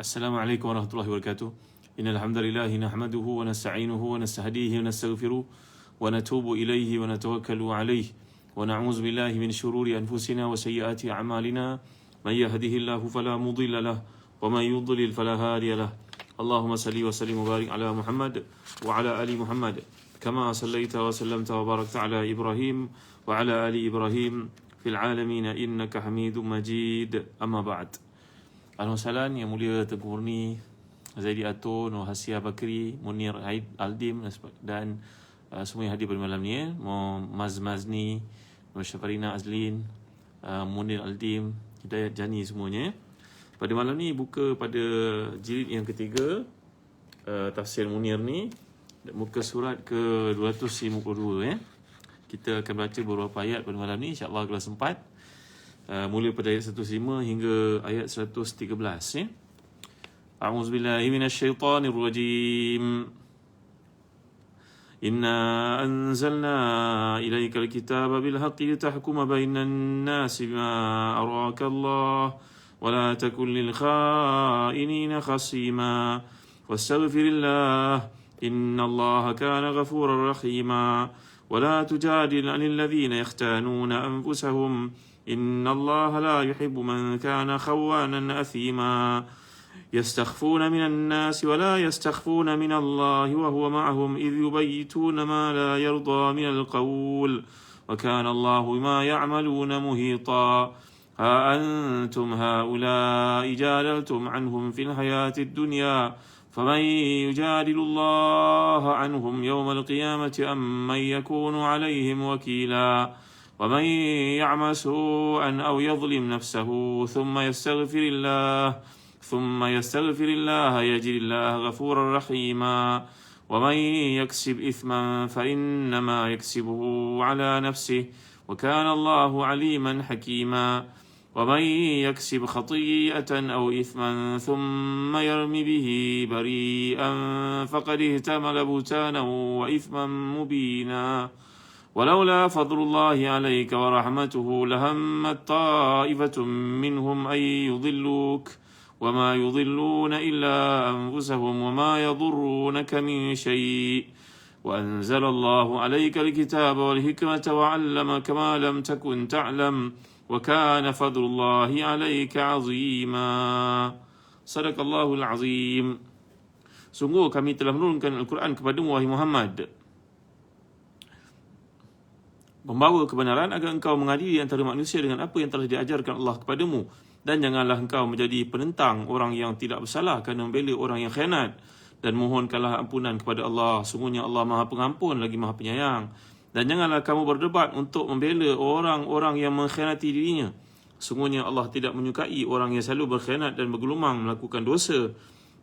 Assalamualaikum warahmatullahi wabarakatuh. Innal hamdalillah nahmaduhu wa nasta'inuhu wa nastahdihi wa nastaghfiruh wa natubu ilaihi wa natawakkalu alaihi wa na'udzu billahi min shururi anfusina wa sayyiati a'malina. Man yahdihillahu fala mudilla lahu wa man yudlil fala hadiya lahu. Allahumma salli wa sallim wa barik ala Muhammad wa ala ali Muhammad kama sallaita wa sallamta wa barakta ala Ibrahim wa ala ali Ibrahim fil alamin innaka Hamidum Majid. Amma ba'd. Alhamdulillah, Yang Mulia Tengku Murni Zaidi Ato, Nur Hasia Bakri, Munir Aldim dan semua yang hadir pada malam ni, Maz Mazni, Nur Syafarina Azlin, Munir Aldim, Hidayat Jani semuanya. Pada malam ni buka pada jilid yang ketiga, tafsir Munir ni, muka surat ke 252 . Kita akan baca beberapa ayat pada malam ni, insya-Allah kalau sempat. Mula pada ayat 105 hingga ayat 113 . A'udzubillahi minasyaitonir rajim. Inna anzalna ilaikal kitaba bil haqqi litahkuma bainan nasi bima araka Allah wa la takun lil kha'inina khasima wastaghfirillah innallaha kana ghafurar rahima wa la tujadil 'anil ladzina yakhtanuna anfusahum إن الله لا يحب من كان خوانا أثيما يستخفون من الناس ولا يستخفون من الله وهو معهم إذ يبيتون ما لا يرضى من القول وكان الله بما يعملون محيطا ها أنتم هؤلاء جادلتم عنهم في الحياة الدنيا فمن يجادل الله عنهم يوم القيامة أم من يكون عليهم وكيلا ومن يعمل سوءا أو يظلم نفسه ثم يستغفر الله يجد الله غفورا رحيما ومن يكسب إثما فإنما يكسبه على نفسه وكان الله عليما حكيما ومن يكسب خطيئة أو إثما ثم يرم به بريئا فقد احتمل بهتانا وإثما مبينا ولولا فضل الله عليك ورحمته لهمت طائفة منهم أن يضلوك وما يضلون إلا أنفسهم وما يضرونك من شيء وأنزل الله عليك الكتاب والحكمة وعلمك ما لم تكن تعلم وكان فضل الله عليك عظيما. صدق الله العظيم. Sungguh kami telah menurunkan Al-Quran kepadamu wahai Muhammad, membawa kebenaran agar engkau mengadili antara manusia dengan apa yang telah diajarkan Allah kepadamu, dan janganlah engkau menjadi penentang orang yang tidak bersalah kerana membela orang yang khianat, dan mohonkanlah ampunan kepada Allah, sungguhnya Allah Maha Pengampun lagi Maha Penyayang. Dan janganlah kamu berdebat untuk membela orang-orang yang mengkhianati dirinya, sungguhnya Allah tidak menyukai orang yang selalu berkhianat dan bergelumang melakukan dosa.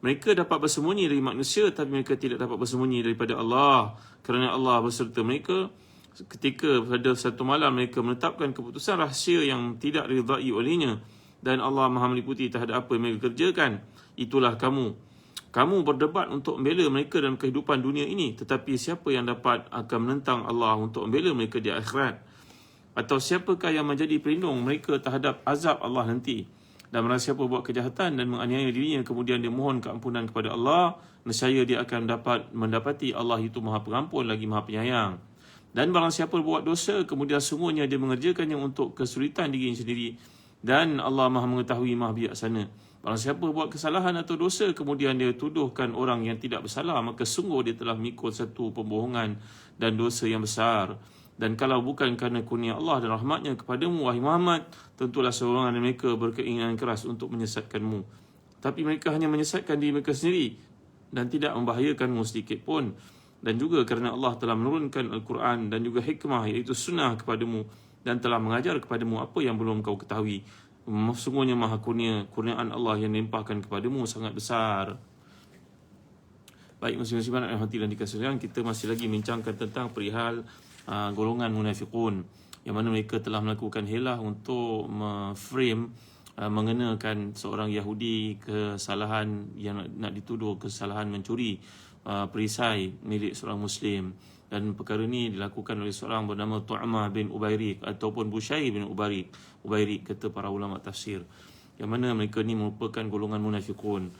Mereka dapat bersembunyi dari manusia, tapi mereka tidak dapat bersembunyi daripada Allah, kerana Allah berserta mereka ketika pada satu malam mereka menetapkan keputusan rahsia yang tidak diridai olehnya, dan Allah Maha meliputi terhadap apa yang mereka kerjakan. Itulah kamu berdebat untuk membela mereka dalam kehidupan dunia ini, tetapi siapa yang dapat akan menentang Allah untuk membela mereka di akhirat? Atau siapakah yang menjadi pelindung mereka terhadap azab Allah nanti? Dan barang siapa buat kejahatan dan menganiaya dirinya kemudian dia mohon keampunan kepada Allah, nescaya dia akan mendapati Allah itu Maha Pengampun lagi Maha Penyayang. Dan barang siapa buat dosa kemudian sungguhnya dia mengerjakannya untuk kesulitan dirinya sendiri, dan Allah Maha mengetahui, Maha bijaksana. Barang siapa buat kesalahan atau dosa kemudian dia tuduhkan orang yang tidak bersalah, maka sungguh dia telah mengikut satu pembohongan dan dosa yang besar. Dan kalau bukan kerana kurnia Allah dan rahmatnya kepadamu wahai Muhammad, tentulah seorang dari mereka berkeinginan keras untuk menyesatkanmu, tapi mereka hanya menyesatkan diri mereka sendiri dan tidak membahayakanmu sedikit pun. Dan juga kerana Allah telah menurunkan Al-Quran dan juga hikmah, iaitu sunnah kepadamu, dan telah mengajar kepadamu apa yang belum kau ketahui. Sungguhnya Maha kurniaan Allah yang dilimpahkan kepadamu sangat besar. Baik, muslim-muslimat yang hati dan dikasihi, kita masih lagi bincangkan tentang perihal golongan munafiqun, yang mana mereka telah melakukan helah untuk frame mengenakan seorang Yahudi kesalahan yang nak dituduh kesalahan mencuri perisai milik seorang Muslim. Dan perkara ini dilakukan oleh seorang bernama Tu'mah bin Ubairik ataupun Bushair bin Ubairik kata para ulama tafsir. yang mana mereka ni merupakan golongan munafiqun.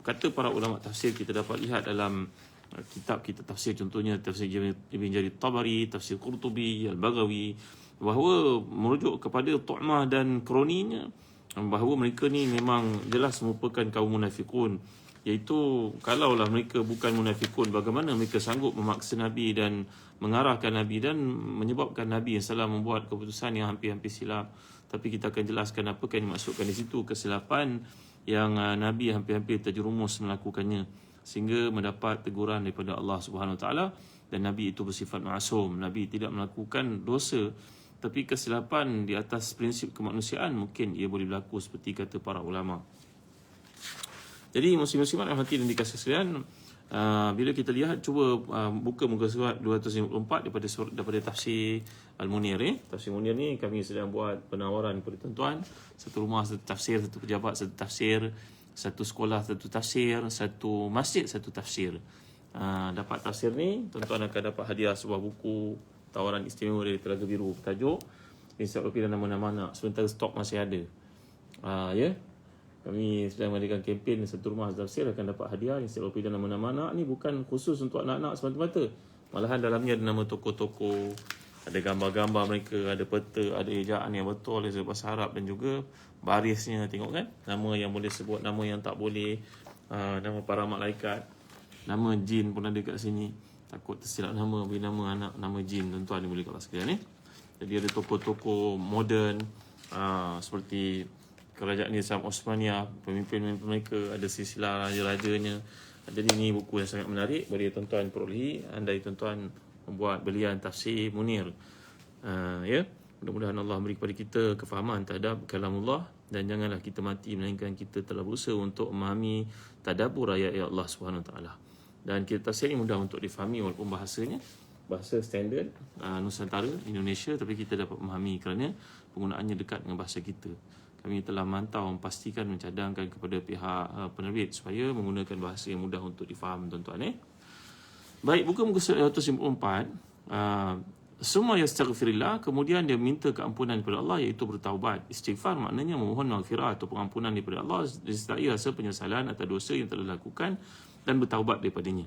Kata para ulama tafsir kita dapat lihat dalam kitab-kitab tafsir, contohnya tafsir Ibn Jarir Tabari, tafsir Qurtubi, Al-Baghawi, bahawa merujuk kepada tu'mah dan kroninya, bahawa mereka ni memang jelas merupakan kaum munafiqun. Iaitu kalaulah mereka bukan munafiqun, bagaimana mereka sanggup memaksa Nabi dan mengarahkan Nabi dan menyebabkan Nabi SAW membuat keputusan yang hampir-hampir silap. Tapi kita akan jelaskan apakah yang dimaksudkan di situ, kesilapan yang Nabi hampir-hampir terjerumus melakukannya sehingga mendapat teguran daripada Allah Subhanahu Wa Taala. Dan Nabi itu bersifat ma'asum, Nabi tidak melakukan dosa, tapi kesilapan di atas prinsip kemanusiaan mungkin ia boleh berlaku seperti kata para ulama. Jadi muslim-muslimat yang hati dan dikasih sekalian, bila kita lihat, cuba buka muka surat 254 daripada tafsir Al-Munir. Tafsir Munir ni kami sedang buat penawaran kepada tuan-tuan. Satu rumah satu tafsir, satu pejabat satu tafsir, satu sekolah satu tafsir, satu masjid satu tafsir. Dapat tafsir ni, tuan-tuan akan dapat hadiah sebuah buku tawaran istimewa dari Telaga Biru bertajuk Ensiklopedia Nama-Nama Anak, sementara stok masih ada. Ya. Kami sedang mengadakan kempen satu rumah tafsir akan dapat hadiah Ensiklopedia Nama-Nama Anak. Ni bukan khusus untuk anak-anak semata-mata. Malahan dalamnya ada nama tokoh-tokoh, ada gambar-gambar mereka, ada peta, ada ejaan yang betul dari bahasa Arab dan juga barisnya, tengok kan, nama yang boleh sebut, nama yang tak boleh, nama para malaikat, nama jin pun ada kat sini. Takut tersilap nama, beri nama anak nama jin, tuan-tuan boleh kat sekalian ni. Jadi ada tokoh-tokoh moden seperti kerajaan Islam Osmaniyah, pemimpin-pemimpin mereka, ada silsilah raja-rajanya. Jadi ini buku yang sangat menarik, boleh tuan-tuan perolehi andai tuan-tuan membuat belian tafsir Munir. Ya, mudah-mudahan Allah beri kepada kita kefahaman terhadap kalamullah, dan janganlah kita mati melainkan kita telah berusaha untuk memahami tadabbur ayat-ayat Allah Subhanahu Wa Taala. Dan kita tafsir ini mudah untuk difahami walaupun bahasanya bahasa standard Nusantara Indonesia, tapi kita dapat memahami kerana penggunaannya dekat dengan bahasa kita. Kami telah mantau, memastikan, mencadangkan kepada pihak penerbit supaya menggunakan bahasa yang mudah untuk difaham, tuan-tuan. Baik, buku muka surat 254. Semua yastaghfirillah, kemudian dia minta keampunan daripada Allah, iaitu bertaubat. Istighfar maknanya memohon maghfirah atau pengampunan daripada Allah disertai rasa penyesalan atas dosa yang telah dilakukan dan bertaubat daripadanya.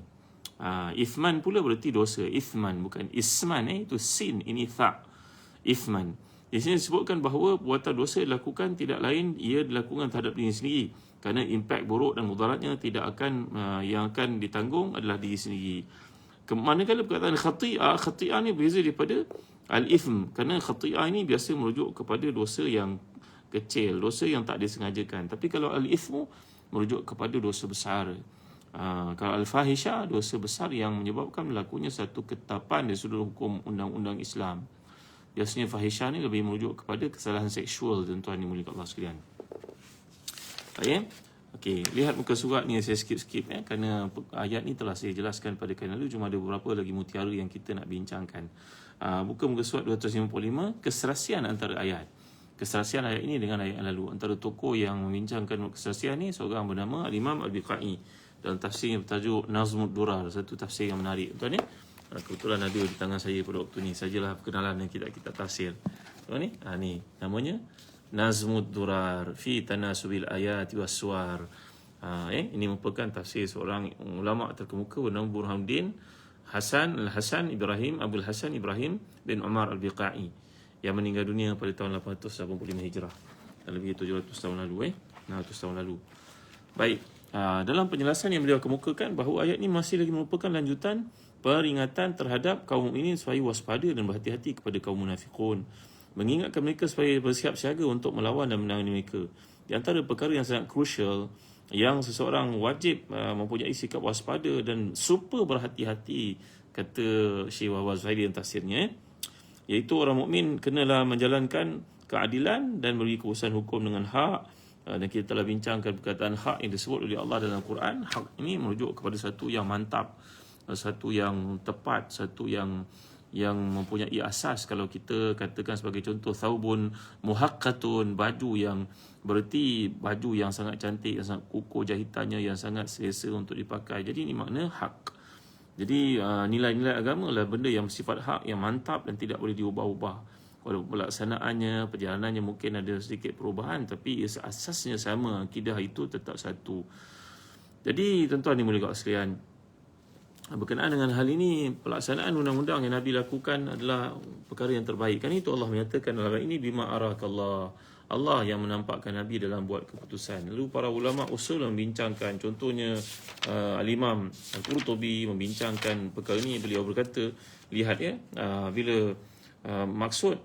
Ithman pula berarti dosa. Ithman, bukan isman, itu sin, ini tha. Ithman. Di sini disebutkan bahawa perbuatan dosa dilakukan tidak lain ia dilakukan terhadap diri sendiri, kerana impak buruk dan mudaratnya tidak akan yang akan ditanggung adalah diri sendiri. Manakala perkataan khati'ah ni berbeza daripada al-ithm, kerana khati'ah ini biasa merujuk kepada dosa yang kecil, dosa yang tak disengajakan. Tapi kalau al-ithmu merujuk kepada dosa besar. Kalau al-fahisha, dosa besar yang menyebabkan berlakunya satu ketetapan dari sudut hukum undang-undang Islam. Biasanya fahisha ni lebih merujuk kepada kesalahan seksual, tuan-tuan yang mulia Allah sekalian. Baik. Okey, lihat muka surat ni saya skip kerana ayat ni telah saya jelaskan pada kali lalu, cuma ada beberapa lagi mutiara yang kita nak bincangkan. Buka muka surat 255, keserasian antara ayat. Keserasian ayat ini dengan ayat yang lalu. Antara tokoh yang membincangkan keserasian ni seorang bernama Imam Al-Biqai dalam tafsir yang bertajuk Nazmud Durar, satu tafsir yang menarik, tuan ni. Kebetulan ada di tangan saya pada waktu ni. Sajalah perkenalan yang kita tafsir. Tuan ni, ni namanya Nazmud Durar fi tanasubil ayati was suwar. Ini merupakan tafsir seorang ulama terkemuka bernama Burhanuddin Hasan Ibrahim Abdul Hasan Ibrahim bin Umar Al-Biqai yang meninggal dunia pada tahun 885 Hijrah. Lebih 700 tahun lalu 600 tahun lalu. Baik, dalam penjelasan yang beliau kemukakan bahawa ayat ini masih lagi merupakan lanjutan peringatan terhadap kaum mukminin supaya waspada dan berhati-hati kepada kaum munafiqun, mengingatkan mereka supaya bersiap siaga untuk melawan dan menangani mereka. Di antara perkara yang sangat crucial yang seseorang wajib mempunyai sikap waspada dan super berhati-hati, kata Syekh Wahab Zuhairi dalam tafsirnya, iaitu orang mukmin kenalah menjalankan keadilan dan memberi keputusan hukum dengan hak. Dan kita telah bincangkan perkataan hak yang disebut oleh Allah dalam Quran. Hak ini merujuk kepada satu yang mantap, satu yang tepat, satu yang mempunyai asas. Kalau kita katakan sebagai contoh, thawbun muhaqqatun, baju yang berarti baju yang sangat cantik, yang sangat kukuh jahitannya, yang sangat selesa untuk dipakai. Jadi ini makna hak. Jadi nilai-nilai agama adalah benda yang bersifat hak, yang mantap dan tidak boleh diubah-ubah. walaupun pelaksanaannya, perjalanannya mungkin ada sedikit perubahan, tapi asasnya sama, akidah itu tetap satu. Jadi tuan-tuan dimuliakan sekalian, berkenaan dengan hal ini, pelaksanaan undang-undang yang Nabi lakukan adalah perkara yang terbaik. Kan itu Allah menyatakan dalam ayat ini, bima arakallah, Allah yang menampakkan Nabi dalam buat keputusan. Lalu para ulama usul membincangkan, contohnya Al-Imam Al-Qurtubi membincangkan perkara ini. Beliau berkata, lihat ya, bila maksud,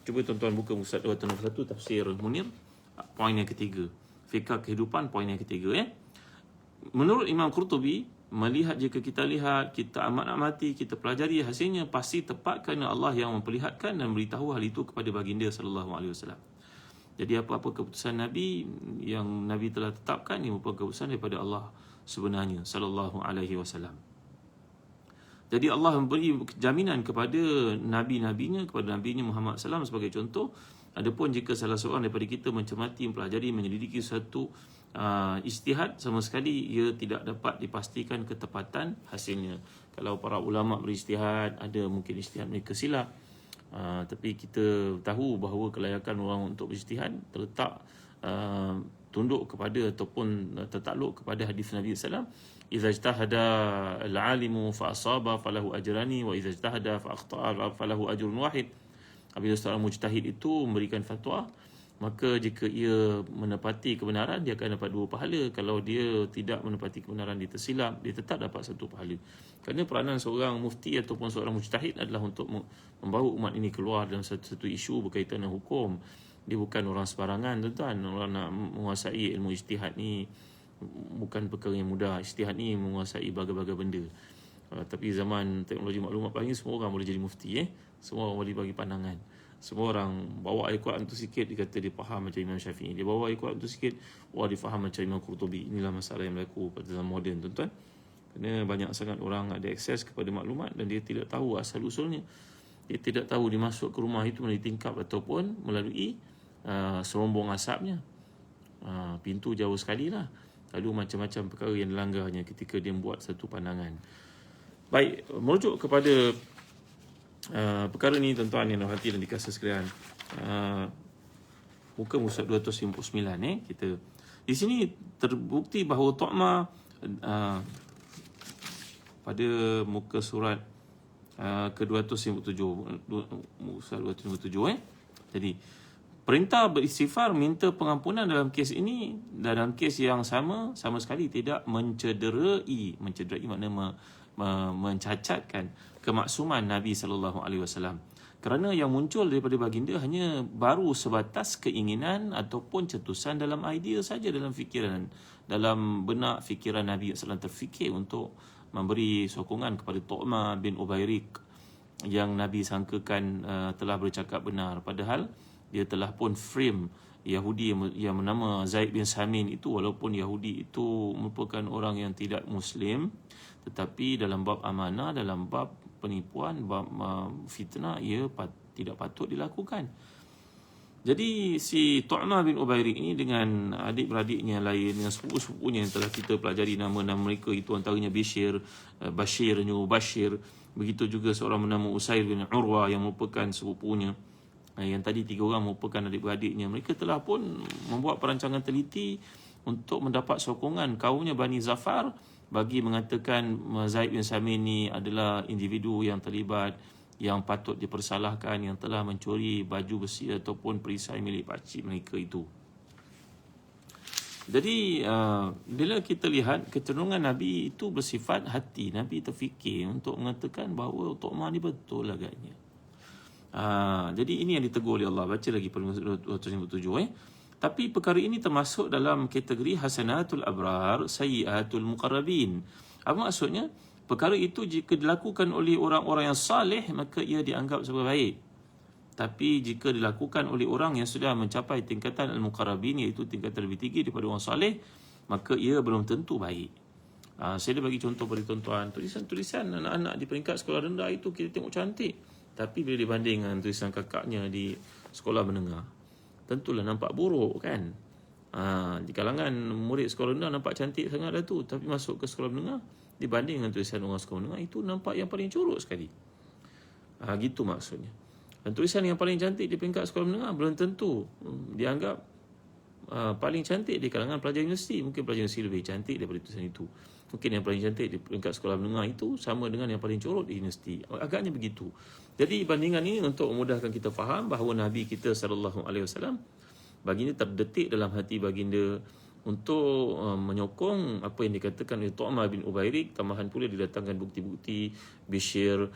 cuba tuan-tuan buka muka surat 261 tafsir Munir, poin yang ketiga, fikah kehidupan, poin yang ketiga ya. Menurut Imam Qurtubi, melihat, jika kita lihat, kita amati, kita pelajari, hasilnya pasti tepat kerana Allah yang memperlihatkan dan beritahu hal itu kepada baginda sallallahu alaihi wasallam. Jadi apa-apa keputusan Nabi yang Nabi telah tetapkan, ini merupakan keputusan daripada Allah sebenarnya sallallahu alaihi wasallam. Jadi Allah memberi jaminan kepada nabi-nabinya, kepada nabinya Muhammad SAW sebagai contoh. Adapun jika salah seorang daripada kita mencermati, mempelajari, menyelidiki satu ijtihad, sama sekali ia tidak dapat dipastikan ketepatan hasilnya. Kalau para ulama berijtihad, ada mungkin ijtihad mereka silap, tapi kita tahu bahawa kelayakan orang untuk berijtihad terletak tunduk kepada ataupun tertakluk kepada hadis Nabi SAW. Idza ijtahada al-alimu fa asaba falahu ajrani wa idza ijtahada fa akhta'a falahu ajrun wahid. Apabila seorang mujtahid itu memberikan fatwa, maka jika ia menepati kebenaran, dia akan dapat 2 pahala. Kalau dia tidak menepati kebenaran, dia tersilap, dia tetap dapat 1 pahala. Kerana peranan seorang mufti ataupun seorang mujtahid adalah untuk membawa umat ini keluar dalam satu isu berkaitan dengan hukum. Dia bukan orang sebarangan, tuan-tuan. Orang nak menguasai ilmu ijtihad ni bukan perkara yang mudah. Ijtihad ni menguasai berbagai-bagai benda. Tapi zaman teknologi maklumat pagi, semua orang boleh jadi mufti. Semua orang boleh bagi pandangan. Semua orang bawa ayat Quran tu sikit, dia kata dia faham macam Imam Syafi'i. Dia bawa ayat Quran tu sikit, dia faham macam Imam Qurtubi. Inilah masalah yang berlaku pada zaman moden, tuan-tuan. Kerana banyak sangat orang ada akses kepada maklumat dan dia tidak tahu asal-usulnya. Dia tidak tahu dia masuk ke rumah itu melalui tingkap ataupun melalui serombong asapnya. Pintu jauh sekali lah. Lalu macam-macam perkara yang dilanggarnya ketika dia membuat satu pandangan. Baik, merujuk kepada perkara ni, tuan-tuan yang hati dan dikasih sekalian, muka surat 259 kita di sini terbukti bahawa Tu'mah pada muka surat ke-257, surat 257 Jadi perintah beristighfar, minta pengampunan dalam kes ini, dalam kes yang sama sekali tidak mencederai makna mencacatkan kemaksuman Nabi SAW. Kerana yang muncul daripada baginda hanya baru sebatas keinginan ataupun cetusan dalam idea saja, dalam fikiran, dalam benak fikiran Nabi SAW terfikir untuk memberi sokongan kepada Tu'mah bin Ubairik yang Nabi sangkakan telah bercakap benar, padahal dia telah pun frame Yahudi yang bernama Zaid bin Samin itu, walaupun Yahudi itu merupakan orang yang tidak Muslim, tetapi dalam bab amanah, dalam bab penipuan, bab fitnah, ia tidak patut dilakukan. Jadi si Tu'mah bin Ubairik ini dengan adik-beradiknya lain, dengan sepupu-sepupunya yang telah kita pelajari nama-nama mereka, itu antaranya Bashir, begitu juga seorang bernama Usair bin Urwah yang merupakan sepupunya. Yang tadi 3 orang merupakan adik-beradiknya. Mereka telah pun membuat perancangan teliti untuk mendapat sokongan kaumnya Bani Zafar bagi mengatakan Zaid bin Samin ni adalah individu yang terlibat, yang patut dipersalahkan, yang telah mencuri baju besi ataupun perisai milik pakcik mereka itu. Jadi bila kita lihat kecenderungan Nabi itu bersifat hati, Nabi terfikir untuk mengatakan bahawa Tu'mah ni betul agaknya. Jadi ini yang ditegur oleh Allah. Baca lagi pada 257 Tapi perkara ini termasuk dalam kategori hasanatul abrar, sayyiatul muqarrabin. Apa maksudnya? Perkara itu jika dilakukan oleh orang-orang yang saleh, maka ia dianggap sebagai baik. Tapi jika dilakukan oleh orang yang sudah mencapai tingkatan al-muqarrabin, iaitu tingkatan lebih tinggi daripada orang saleh, maka ia belum tentu baik. Saya dah bagi contoh pada tuan-tuan, tulisan-tulisan anak-anak di peringkat sekolah rendah itu kita tengok cantik. Tapi bila dibanding dengan tulisan kakaknya di sekolah menengah, tentulah nampak buruk kan. Di kalangan murid sekolah rendah nampak cantik sangat dah tu, tapi masuk ke sekolah menengah, dibanding dengan tulisan orang sekolah menengah, itu nampak yang paling curut sekali. Gitu maksudnya. Dan tulisan yang paling cantik di peringkat sekolah menengah belum tentu dianggap paling cantik di kalangan pelajar universiti. Mungkin pelajar universiti lebih cantik daripada tulisan itu. Mungkin yang paling cantik di peringkat sekolah menengah itu sama dengan yang paling corot di universiti. Agaknya begitu. Jadi bandingan ini untuk memudahkan kita faham bahawa Nabi kita SAW, baginda terdetik dalam hati baginda untuk menyokong apa yang dikatakan oleh Tu'mah bin Ubairik. Tambahan pula didatangkan bukti-bukti Bashir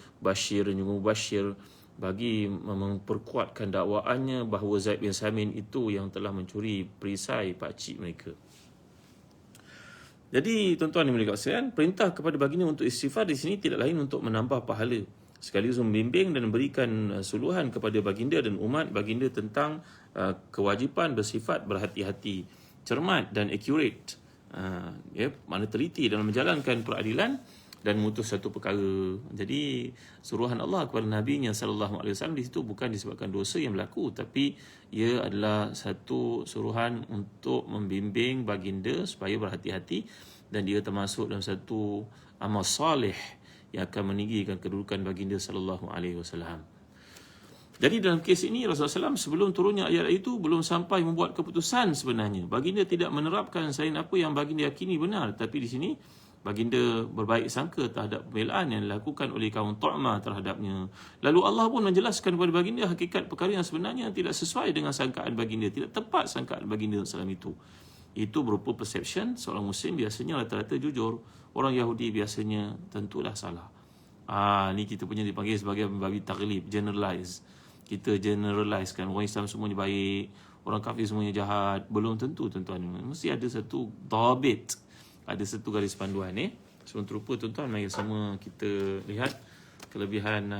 dan juga Mubashir bagi memperkuatkan dakwaannya bahawa Zaid bin Samin itu yang telah mencuri perisai pakcik mereka. Jadi tuan-tuan yang mulia sekalian, perintah kepada baginda untuk istighfar di sini tidak lain untuk menambah pahala, sekaligus membimbing dan memberikan suluhan kepada baginda dan umat baginda tentang kewajipan bersifat berhati-hati, cermat dan accurate, mana teliti dalam menjalankan peradilan dan memutus satu perkara. Jadi suruhan Allah kepada Nabi-Nya sallallahu alaihi wasallam di situ bukan disebabkan dosa yang berlaku, tapi ia adalah satu suruhan untuk membimbing baginda supaya berhati-hati, dan dia termasuk dalam satu amal soleh yang akan meninggikan kedudukan baginda sallallahu alaihi wasallam. Jadi dalam kes ini Rasulullah SAW sebelum turunnya ayat itu belum sampai membuat keputusan sebenarnya. Baginda tidak menerapkan selain apa yang baginda yakini benar, tapi di sini baginda berbaik sangka terhadap pembelaan yang dilakukan oleh kaum Tu'mah terhadapnya. Lalu Allah pun menjelaskan kepada baginda hakikat perkara yang sebenarnya tidak sesuai dengan sangkaan baginda, tidak tepat sangkaan baginda SAW itu. Itu berupa perception. Seorang Muslim biasanya rata-rata jujur, orang Yahudi biasanya tentulah salah. Ni kita punya dipanggil sebagai babi taglib, generalize. Kita generalize kan, orang Islam semuanya baik, orang kafir semuanya jahat. Belum tentu tuan-tuan. Mesti ada satu dhabit, ada satu garis panduan. Sebelum terlupa tuan-tuan, mari sama kita lihat kelebihan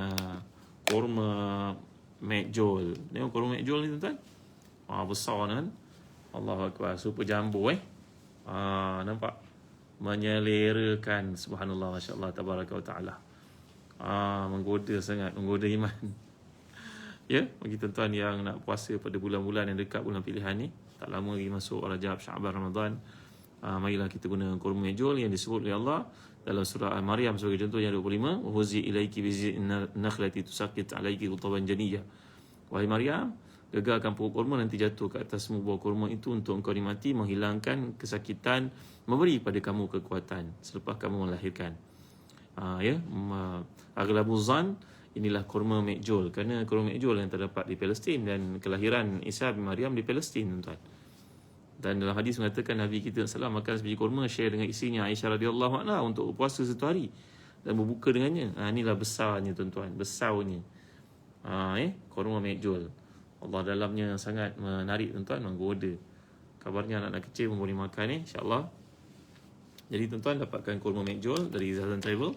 korma McJowl. Tengok korma McJowl ni tuan-tuan. Besar kan. Allahu Akbar, super jumbo nampak menyelerakan, subhanallah, masya-Allah, tabaraka wa taala. Menggoda sangat, menggoda iman. Ya, bagi tuan-tuan yang nak puasa pada bulan-bulan yang dekat bulan pilihan ni, tak lama lagi masuk Rajab, Sya'ban, Ramadan. Marilah kita guna kurma McJowl yang disebut oleh Allah dalam surah Al-Maryam sebagai contoh yang 25, wa huzi ilaiki bi nakhlati tusaqit alaiki rutaban janiyah. Wahai Maryam, gegarkan pokok kurma, nanti jatuh ke atasmu buah kurma itu untuk engkau nikmati, menghilangkan kesakitan, memberi pada kamu kekuatan selepas kamu melahirkan. Aghlabuz zan, inilah kurma McJowl, kerana kurma McJowl yang terdapat di Palestin dan kelahiran Isa bin Maryam di Palestin, tuan-tuan. Dan dalam hadis mengatakan Nabi kita SAW makan sebiji kurma, share dengan isinya Aisyah radhiyallahu anha untuk puasa satu hari dan berbuka dengannya. Inilah besarnya tuan-tuan, besarnya kurma McJowl. Allah dalamnya sangat menarik tuan-tuan, menggoda. Kabarnya anak-anak kecil pun boleh makan insya-Allah. Jadi tuan-tuan dapatkan kurma McJowl dari Zazan Travel.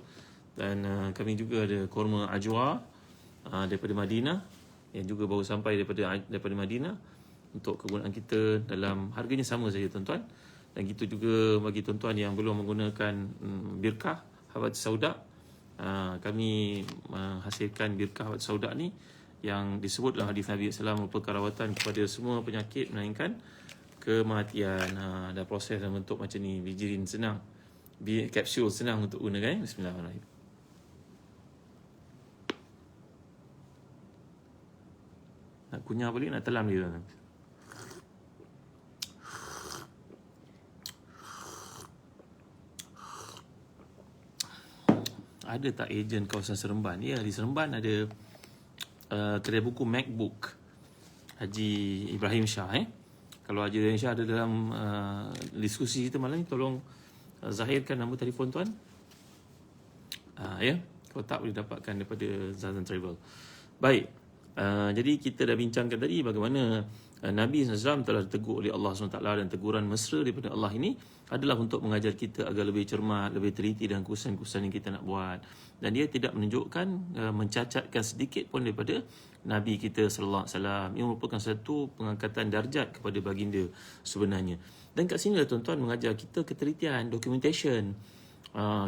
Dan kami juga ada kurma Ajwa daripada Madinah yang juga baru sampai daripada Madinah untuk kegunaan kita, dalam harganya sama saja tuan-tuan. Dan gitu juga bagi tuan-tuan yang belum menggunakan birkah Habat Sauda, kami menghasilkan birkah Habat Sauda ni yang disebut dalam hadis Nabi SAW merupakan rawatan kepada semua penyakit melainkan kematian. Ada proses dalam bentuk macam ni, bijirin senang, kapsul senang untuk gunakan. Bismillahirrahmanirrahim. Nak kunyah balik, nak telan dia. Ada tak ejen kawasan Seremban? Ya, di Seremban ada kedai buku MacBook Haji Ibrahim Shah. Kalau Haji Ibrahim Shah ada dalam diskusi kita malam ni, tolong zahirkan nombor telefon tuan. Kalau tak, boleh dapatkan daripada Zazan Travel. Baik, jadi kita dah bincangkan tadi bagaimana Nabi SAW telah ditegur oleh Allah SWT, dan teguran mesra daripada Allah ini adalah untuk mengajar kita agar lebih cermat, lebih teliti dengan keputusan-keputusan yang kita nak buat. Dan dia tidak menunjukkan, mencacatkan sedikit pun daripada Nabi kita sallallahu alaihi wasallam. Ia merupakan satu pengangkatan darjat kepada baginda sebenarnya. Dan kat sini lah tuan-tuan mengajar kita ketelitian, documentation.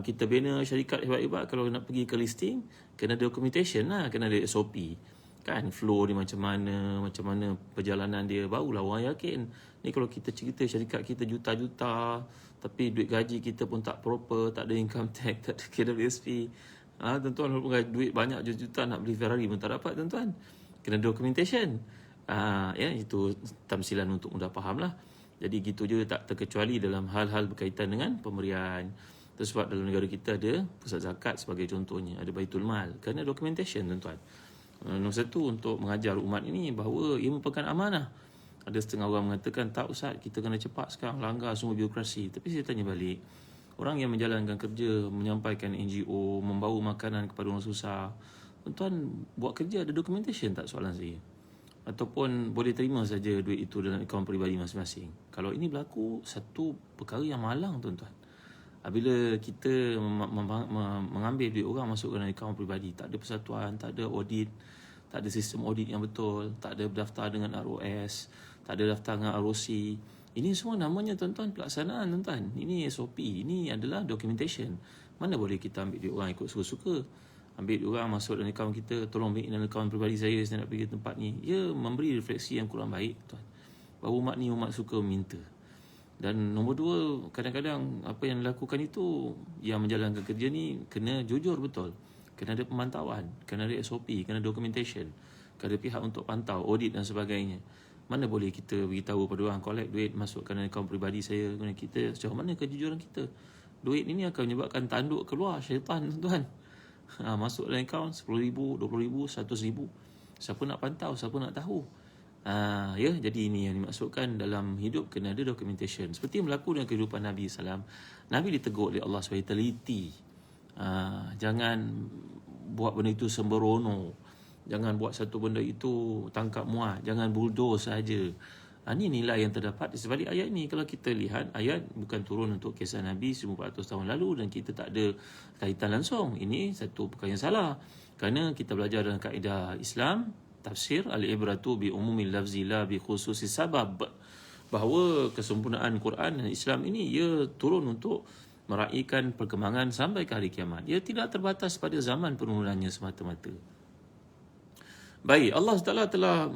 Kita bina syarikat hebat-hebat, kalau nak pergi ke listing, kena ada documentation lah, kena ada SOP. Kan, flow dia macam mana perjalanan dia, barulah orang yakin. Ni kalau kita cerita syarikat kita juta-juta, tapi duit gaji kita pun tak proper, tak ada income tax, tak ada KWSP. Tuan-tuan, duit banyak juta-juta nak beli Ferrari pun tak dapat tuan-tuan. kena documentation. Ya, itu tamsilan untuk mudah faham lah. Jadi gitu je, tak terkecuali dalam hal-hal berkaitan dengan pemberian. Itu sebab dalam negara kita ada pusat zakat sebagai contohnya, ada Baitul Mal, kena documentation tuan-tuan. Nombor satu, untuk mengajar umat ini bahawa ia merupakan amanah. Ada setengah orang mengatakan, tak Ustaz, kita kena cepat sekarang, langgar semua birokrasi. Tapi saya tanya balik, orang yang menjalankan kerja, menyampaikan NGO, membawa makanan kepada orang susah, tuan-tuan buat kerja ada documentation tak, soalan saya? Ataupun boleh terima saja duit itu dalam akaun peribadi masing-masing? Kalau ini berlaku, satu perkara yang malang tuan-tuan. Bila kita mengambil duit orang masuk dalam akaun peribadi, tak ada persatuan, tak ada audit, tak ada sistem audit yang betul, tak ada daftar dengan ROS, tak ada daftar dengan ROC. Ini semua namanya tuan-tuan pelaksanaan tuan-tuan. Ini SOP, ini adalah documentation. Mana boleh kita ambil duit orang ikut suka-suka. Ambil duit orang masuk dalam akaun kita, tolong ambil dalam akaun peribadi saya nak pergi tempat ni. Ia memberi refleksi yang kurang baik tuan. Bahawa umat ni umat suka minta. Dan nombor dua, kadang-kadang apa yang dilakukan itu, yang menjalankan kerja ni kena jujur betul. Kena ada pemantauan, kena ada SOP, kena documentation, kena ada pihak untuk pantau, audit dan sebagainya. Mana boleh kita beritahu pada orang, collect duit, masukkan dalam akaun peribadi saya. Kita, sejauh mana kejujuran kita? Duit ini akan menyebabkan tanduk keluar syaitan tuan-tuan. Masuk dalam akaun RM10,000, RM20,000, RM100,000. Siapa nak pantau, siapa nak tahu? Ya, jadi ini yang dimaksudkan dalam hidup kena ada documentation. Seperti yang berlaku dengan kehidupan Nabi SAW. Nabi ditegur oleh Allah supaya teliti. Jangan buat benda itu sembrono. Jangan buat satu benda itu tangkap muat. Jangan bulldoze saja. Ini nilai yang terdapat di sebalik ayat ini. Kalau kita lihat, ayat bukan turun untuk kisah Nabi 1400 tahun lalu dan kita tak ada kaitan langsung. Ini satu perkara yang salah. Kerana kita belajar dalam kaedah Islam, tafsir, al-ibratu bi umumil lafzi la bi khususi sabab. Bahawa kesempurnaan Quran dan Islam ini, ia turun untuk meraihkan perkembangan sampai ke hari kiamat. Ia tidak terbatas pada zaman penurunannya semata-mata. Baik, Allah Taala telah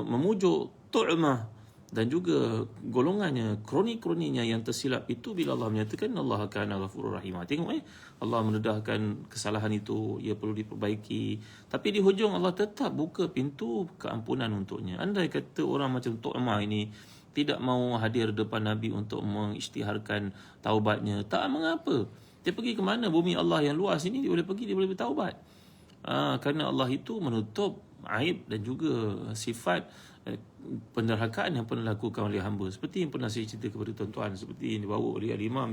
memujuk Tu'mah dan juga golongannya, kroni-kroninya yang tersilap itu bila Allah menyatakan Allah kana ghafurur rahim. Tengok Allah mendedahkan kesalahan itu, ia perlu diperbaiki. Tapi di hujung Allah tetap buka pintu keampunan untuknya. Andai kata orang macam Tu'mah ini tidak mau hadir depan Nabi untuk mengisytiharkan taubatnya, tak mengapa. Dia pergi ke mana? Bumi Allah yang luas ini dia boleh pergi, dia boleh bertaubat. Kerana Allah itu menutup aib dan juga sifat penderhakaan yang pernah dilakukan oleh hamba. Seperti yang pernah saya cerita kepada tuan-tuan, seperti yang dibawa oleh Al-Imam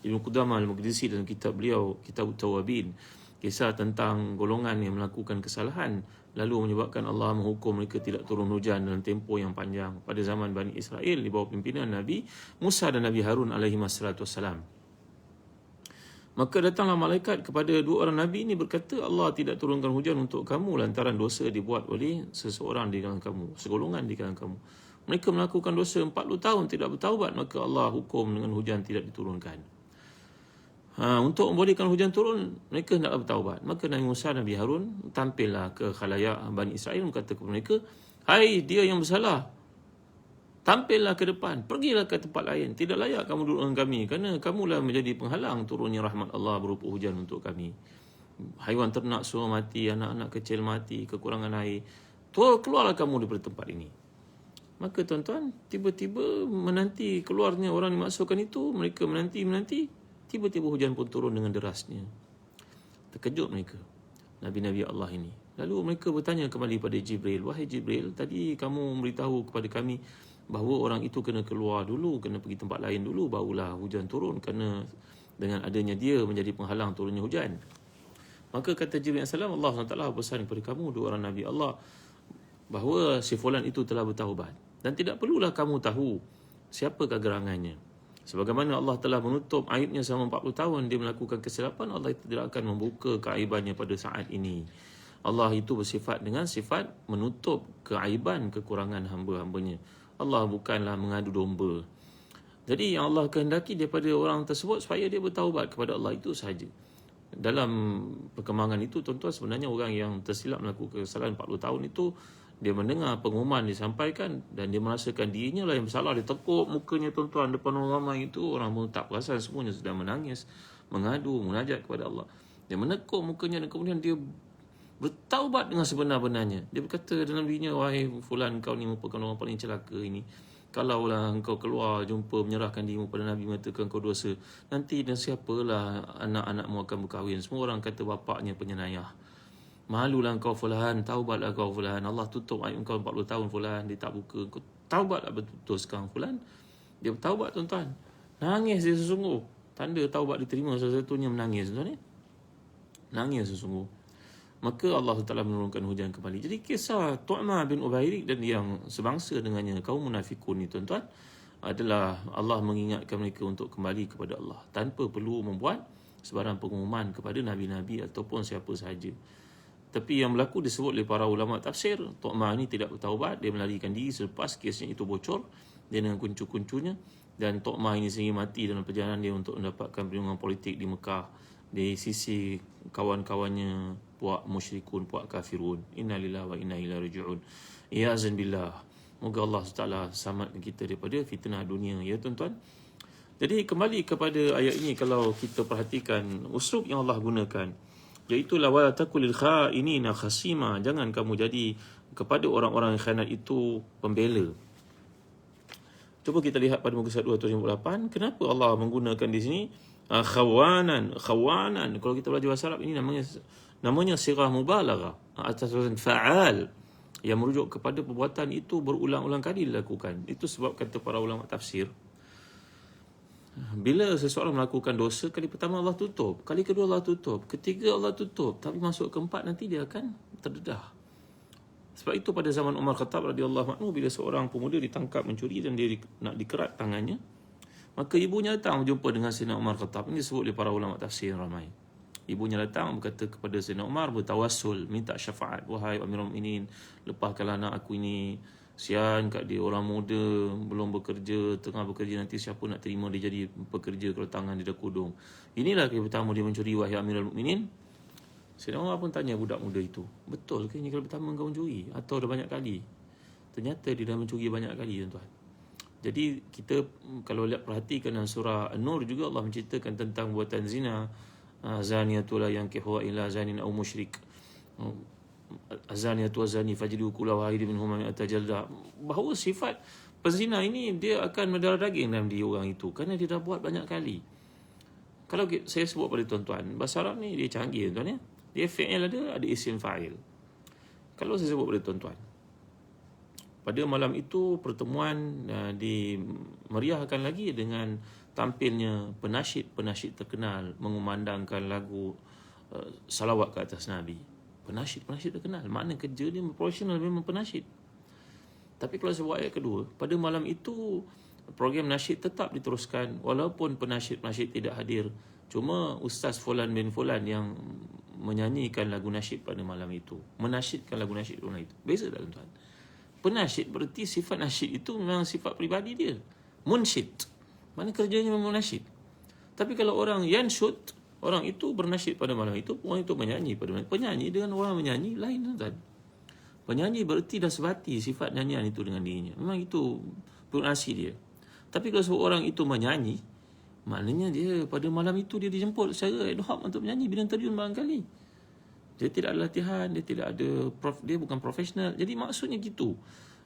Ibn Qudamah Al-Maqdisi dalam kitab beliau, Kitab Tawabin, kisah tentang golongan yang melakukan kesalahan lalu menyebabkan Allah menghukum mereka tidak turun hujan dalam tempoh yang panjang pada zaman Bani Israel di bawah pimpinan Nabi Musa dan Nabi Harun alaihi wassalam. Maka datanglah malaikat kepada dua orang Nabi ini berkata, Allah tidak turunkan hujan untuk kamu lantaran dosa dibuat oleh seseorang di kalangan kamu, segolongan di kalangan kamu. Mereka melakukan dosa 40 tahun tidak bertaubat, maka Allah hukum dengan hujan tidak diturunkan. Untuk membolehkan hujan turun, mereka hendaklah bertaubat. Maka Nabi Musa dan Nabi Harun tampillah ke khalayak Bani Israel, berkata kepada mereka, hai dia yang bersalah, tampillah ke depan, pergilah ke tempat lain. Tidak layak kamu duduk dengan kami, kerana kamulah menjadi penghalang turunnya rahmat Allah berupa hujan untuk kami. Haiwan ternak semua mati, anak-anak kecil mati, kekurangan air. Keluarlah kamu daripada tempat ini. Maka tuan-tuan, tiba-tiba menanti keluarnya orang dimasukkan itu, mereka menanti, tiba-tiba hujan pun turun dengan derasnya. Terkejut mereka, Nabi-Nabi Allah ini. Lalu mereka bertanya kembali pada Jibril, wahai Jibril, tadi kamu memberitahu kepada kami bahawa orang itu kena keluar dulu, kena pergi tempat lain dulu, barulah hujan turun, kerana dengan adanya dia menjadi penghalang turunnya hujan. Maka kata Jibril AS, Allah SWT berpesan kepada kamu, dua orang Nabi Allah, bahawa si fulan itu telah bertaubat. Dan tidak perlulah kamu tahu siapakah gerangannya. Sebagaimana Allah telah menutup aibnya selama 40 tahun dia melakukan kesilapan, Allah tidak akan membuka keaibannya pada saat ini. Allah itu bersifat dengan sifat menutup keaiban, kekurangan hamba-hambanya. Allah bukanlah mengadu domba. Jadi yang Allah kehendaki daripada orang tersebut supaya dia bertaubat kepada Allah, itu sahaja. Dalam perkembangan itu tuan-tuan, sebenarnya orang yang tersilap melakukan kesalahan 40 tahun itu, dia mendengar pengumuman disampaikan dan dia merasakan dirinya lah yang bersalah. Dia tekuk mukanya tuan-tuan depan orang ramai itu, orang pun tak perasan, semuanya sedang menangis, mengadu, munajat kepada Allah. Dia menekuk mukanya dan kemudian dia bertaubat dengan sebenar-benarnya. Dia berkata dalam dirinya, wahai fulan, kau ni merupakan orang paling celaka ini. Kalaulah engkau keluar jumpa menyerahkan dirimu pada Nabi, mengatakan kau dosa, nanti dan siapalah anak-anakmu akan berkahwin? Semua orang kata bapaknya penyenayah. Malulah engkau fulan, taubatlah kau fulan. Allah tutup aib engkau 40 tahun fulan, dia tak buka. Kau taubatlah betul sekarang fulan. Dia bertaubat tuan-tuan. Nangis dia sesungguh. Tanda taubat diterima salah satunya menangis tuan-tuan. Nangis sesungguh. Maka Allah Ta'ala menurunkan hujan kembali. Jadi kisah Tu'mah bin Ubairik dan yang sebangsa dengannya, kaum munafikun ni tuan-tuan, adalah Allah mengingatkan mereka untuk kembali kepada Allah tanpa perlu membuat sebarang pengumuman kepada Nabi-Nabi ataupun siapa sahaja. Tapi yang berlaku disebut oleh para ulama tafsir, Tu'mah ni tidak bertaubat, dia melarikan diri selepas kesnya itu bocor, dia dengan kuncu-kuncunya, dan Tu'mah ini sehingga mati dalam perjalanan dia untuk mendapatkan perlindungan politik di Mekah di sisi kawan-kawannya puak musyrikun, puak kafirun. Innalillahi wa inna ilaihi raji'un. Ya azan billah. Moga Allah Taala selamatkan kita daripada fitnah dunia, ya tuan-tuan. Jadi kembali kepada ayat ini, kalau kita perhatikan uslub yang Allah gunakan, iaitu la wa taqulil kha'inina khasima, jangan kamu jadi kepada orang-orang yang khianat itu pembela. Cuba kita lihat pada muka surat 258, kenapa Allah menggunakan di sini khawanan. Kalau kita belajar bahasa Arab, ini namanya sirah mubalaghah atas wazn fa'al, yang merujuk kepada perbuatan itu berulang-ulang kali dilakukan. Itu sebab kata para ulama tafsir, bila seseorang melakukan dosa, kali pertama Allah tutup, kali kedua Allah tutup, ketiga Allah tutup, tapi masuk keempat nanti dia akan terdedah. Sebab itu pada zaman Umar Khattab radhiyallahu anhu, bila seorang pemuda ditangkap mencuri dan dia nak dikerat tangannya, maka ibunya datang berjumpa dengan Sayyidina Umar Khattab. Ini disebut oleh para ulama tafsir ramai. Ibunya datang berkata kepada Sayyidina Umar, bertawassul, minta syafaat, wahai Amirul Mukminin, lepaskanlah anak aku ini, sian kat dia, orang muda, belum bekerja, tengah bekerja, nanti siapa nak terima dia jadi pekerja kalau tangan dia dah kudung. Inilah kali pertama dia mencuri, wahai Amirul Mukminin. Sayyidina Umar pun tanya budak muda itu, betul ke ini kali pertama kau mencuri atau dah banyak kali? Ternyata dia dah mencuri banyak kali tuan-tuan. Jadi kita kalau lihat perhatikan dalam surah An-Nur juga Allah menceritakan tentang buatan zina, zaniyatul la yankihu illa zanin aw musyrik, azaniyatu wazani fajlidu kullu wahidin minhum mi'ata jaldah. Bahawa sifat pezina ini dia akan mendarah daging dalam diri orang itu kerana dia dah buat banyak kali. Kalau saya sebut pada tuan-tuan, bahasa Arab ni dia canggih tuan ya. Dia fi'il ada isim fa'il. Kalau saya sebut pada tuan-tuan, pada malam itu pertemuan dimeriahkan lagi dengan tampilnya penasyid terkenal mengumandangkan lagu salawat ke atas Nabi. Penasyid terkenal, makna kerja dia profesional, memang penasyid. Tapi kalau sebut ayat kedua, pada malam itu program nasyid tetap diteruskan walaupun penasyid tidak hadir. Cuma Ustaz Fulan bin Fulan yang menyanyikan lagu nasyid pada malam itu, menasyidkan lagu nasyid pada malam itu. Beza tak tuan-tuan? Penasyid berarti sifat nasyid itu memang sifat peribadi dia. Munsyid, mana kerjanya memang nasyid. Tapi kalau orang yansyud, orang itu bernasyid pada malam itu, orang itu menyanyi pada malam itu. Penyanyi dengan orang menyanyi lain tuan-tuan. Penyanyi berarti dah sebati sifat nyanyian itu dengan dirinya. Memang itu pronasi dia. Tapi kalau seorang itu menyanyi, maknanya dia pada malam itu dia dijemput secara ad hoc untuk menyanyi bidang terjun barangkali. Dia tidak ada latihan, dia tidak ada dia bukan profesional. Jadi maksudnya gitu.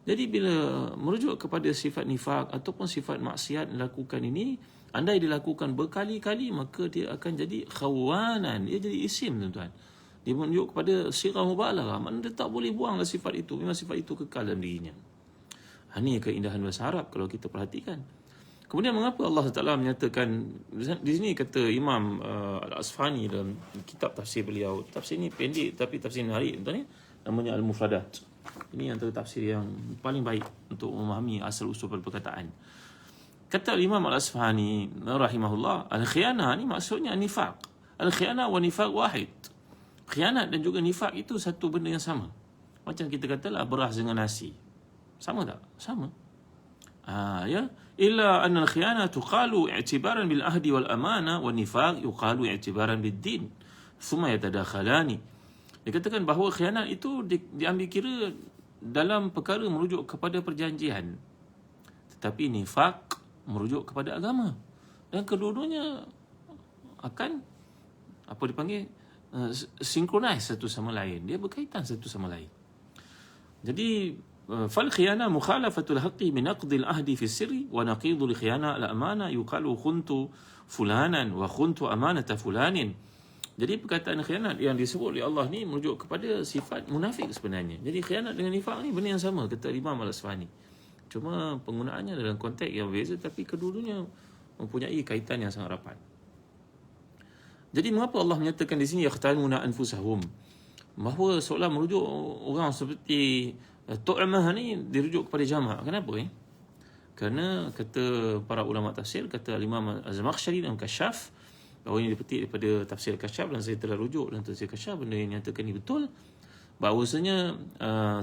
Jadi bila merujuk kepada sifat nifak ataupun sifat maksiat dilakukan ini, andai dilakukan berkali-kali, maka dia akan jadi khawanan. Dia jadi isim tuan-tuan. Dia menunjuk kepada sirah mubalaghah. Maknanya dia tak boleh buanglah sifat itu. Memang sifat itu kekal dalam dirinya. Ini keindahan bahasa Arab kalau kita perhatikan. Kemudian mengapa Allah Taala menyatakan di sini, kata Imam Al-Asfahani dalam kitab tafsir beliau. Tafsir ini pendek tapi tafsir menarik tuan-tuan ya. Namanya Al-Mufradat. Ini antara tafsir yang paling baik untuk memahami asal usul perkataan. Kata Imam Al-Asfahani rahimahullah, al-khiyanah ni maksudnya nifaq. Al-khiyanah wa nifaq wahid. Khianat dan juga nifaq itu satu benda yang sama. Macam kita katalah beras dengan nasi. Sama tak? Sama. Ya. Illa anna al-khiyanah tuqalu i'tibaran bil ahdi wal amana wa nifaq yuqalu i'tibaran bid din. Thumma yatadakhalani. Dikatakan bahawa khianat itu diambil kira dalam perkara merujuk kepada perjanjian. Tetapi nifaq merujuk kepada agama. Dan kedua-duanya akan apa dipanggil synchronize satu sama lain, dia berkaitan satu sama lain. Jadi fal khiyana mukhalafatul haqqi min aqdil ahdi fi sirri wa naqidu li khiyana al amana yuqalu khuntu fulanan wa khuntu amanata fulanin. Jadi perkataan khianat yang disebut oleh Allah ni merujuk kepada sifat munafik sebenarnya. Jadi khianat dengan nifaq ni benda yang sama, kata Imam Al-Asfahani. Cuma penggunaannya dalam konteks yang berbeza, tapi kedua-duanya mempunyai kaitan yang sangat rapat. Jadi mengapa Allah menyatakan di sini yaqtaluna anfusahum? Bahawa seolah merujuk orang seperti Tu'amah ni dirujuk kepada jamak. Kenapa? Kerana kata para ulama tafsir, kata Imam Az-Zamakhsyari dalam Kasyaf, bahawa ini dipetik daripada tafsir Kasyaf, dan saya telah rujuk dalam tafsir Kasyaf, benda yang nyatakan ini betul, bahawasanya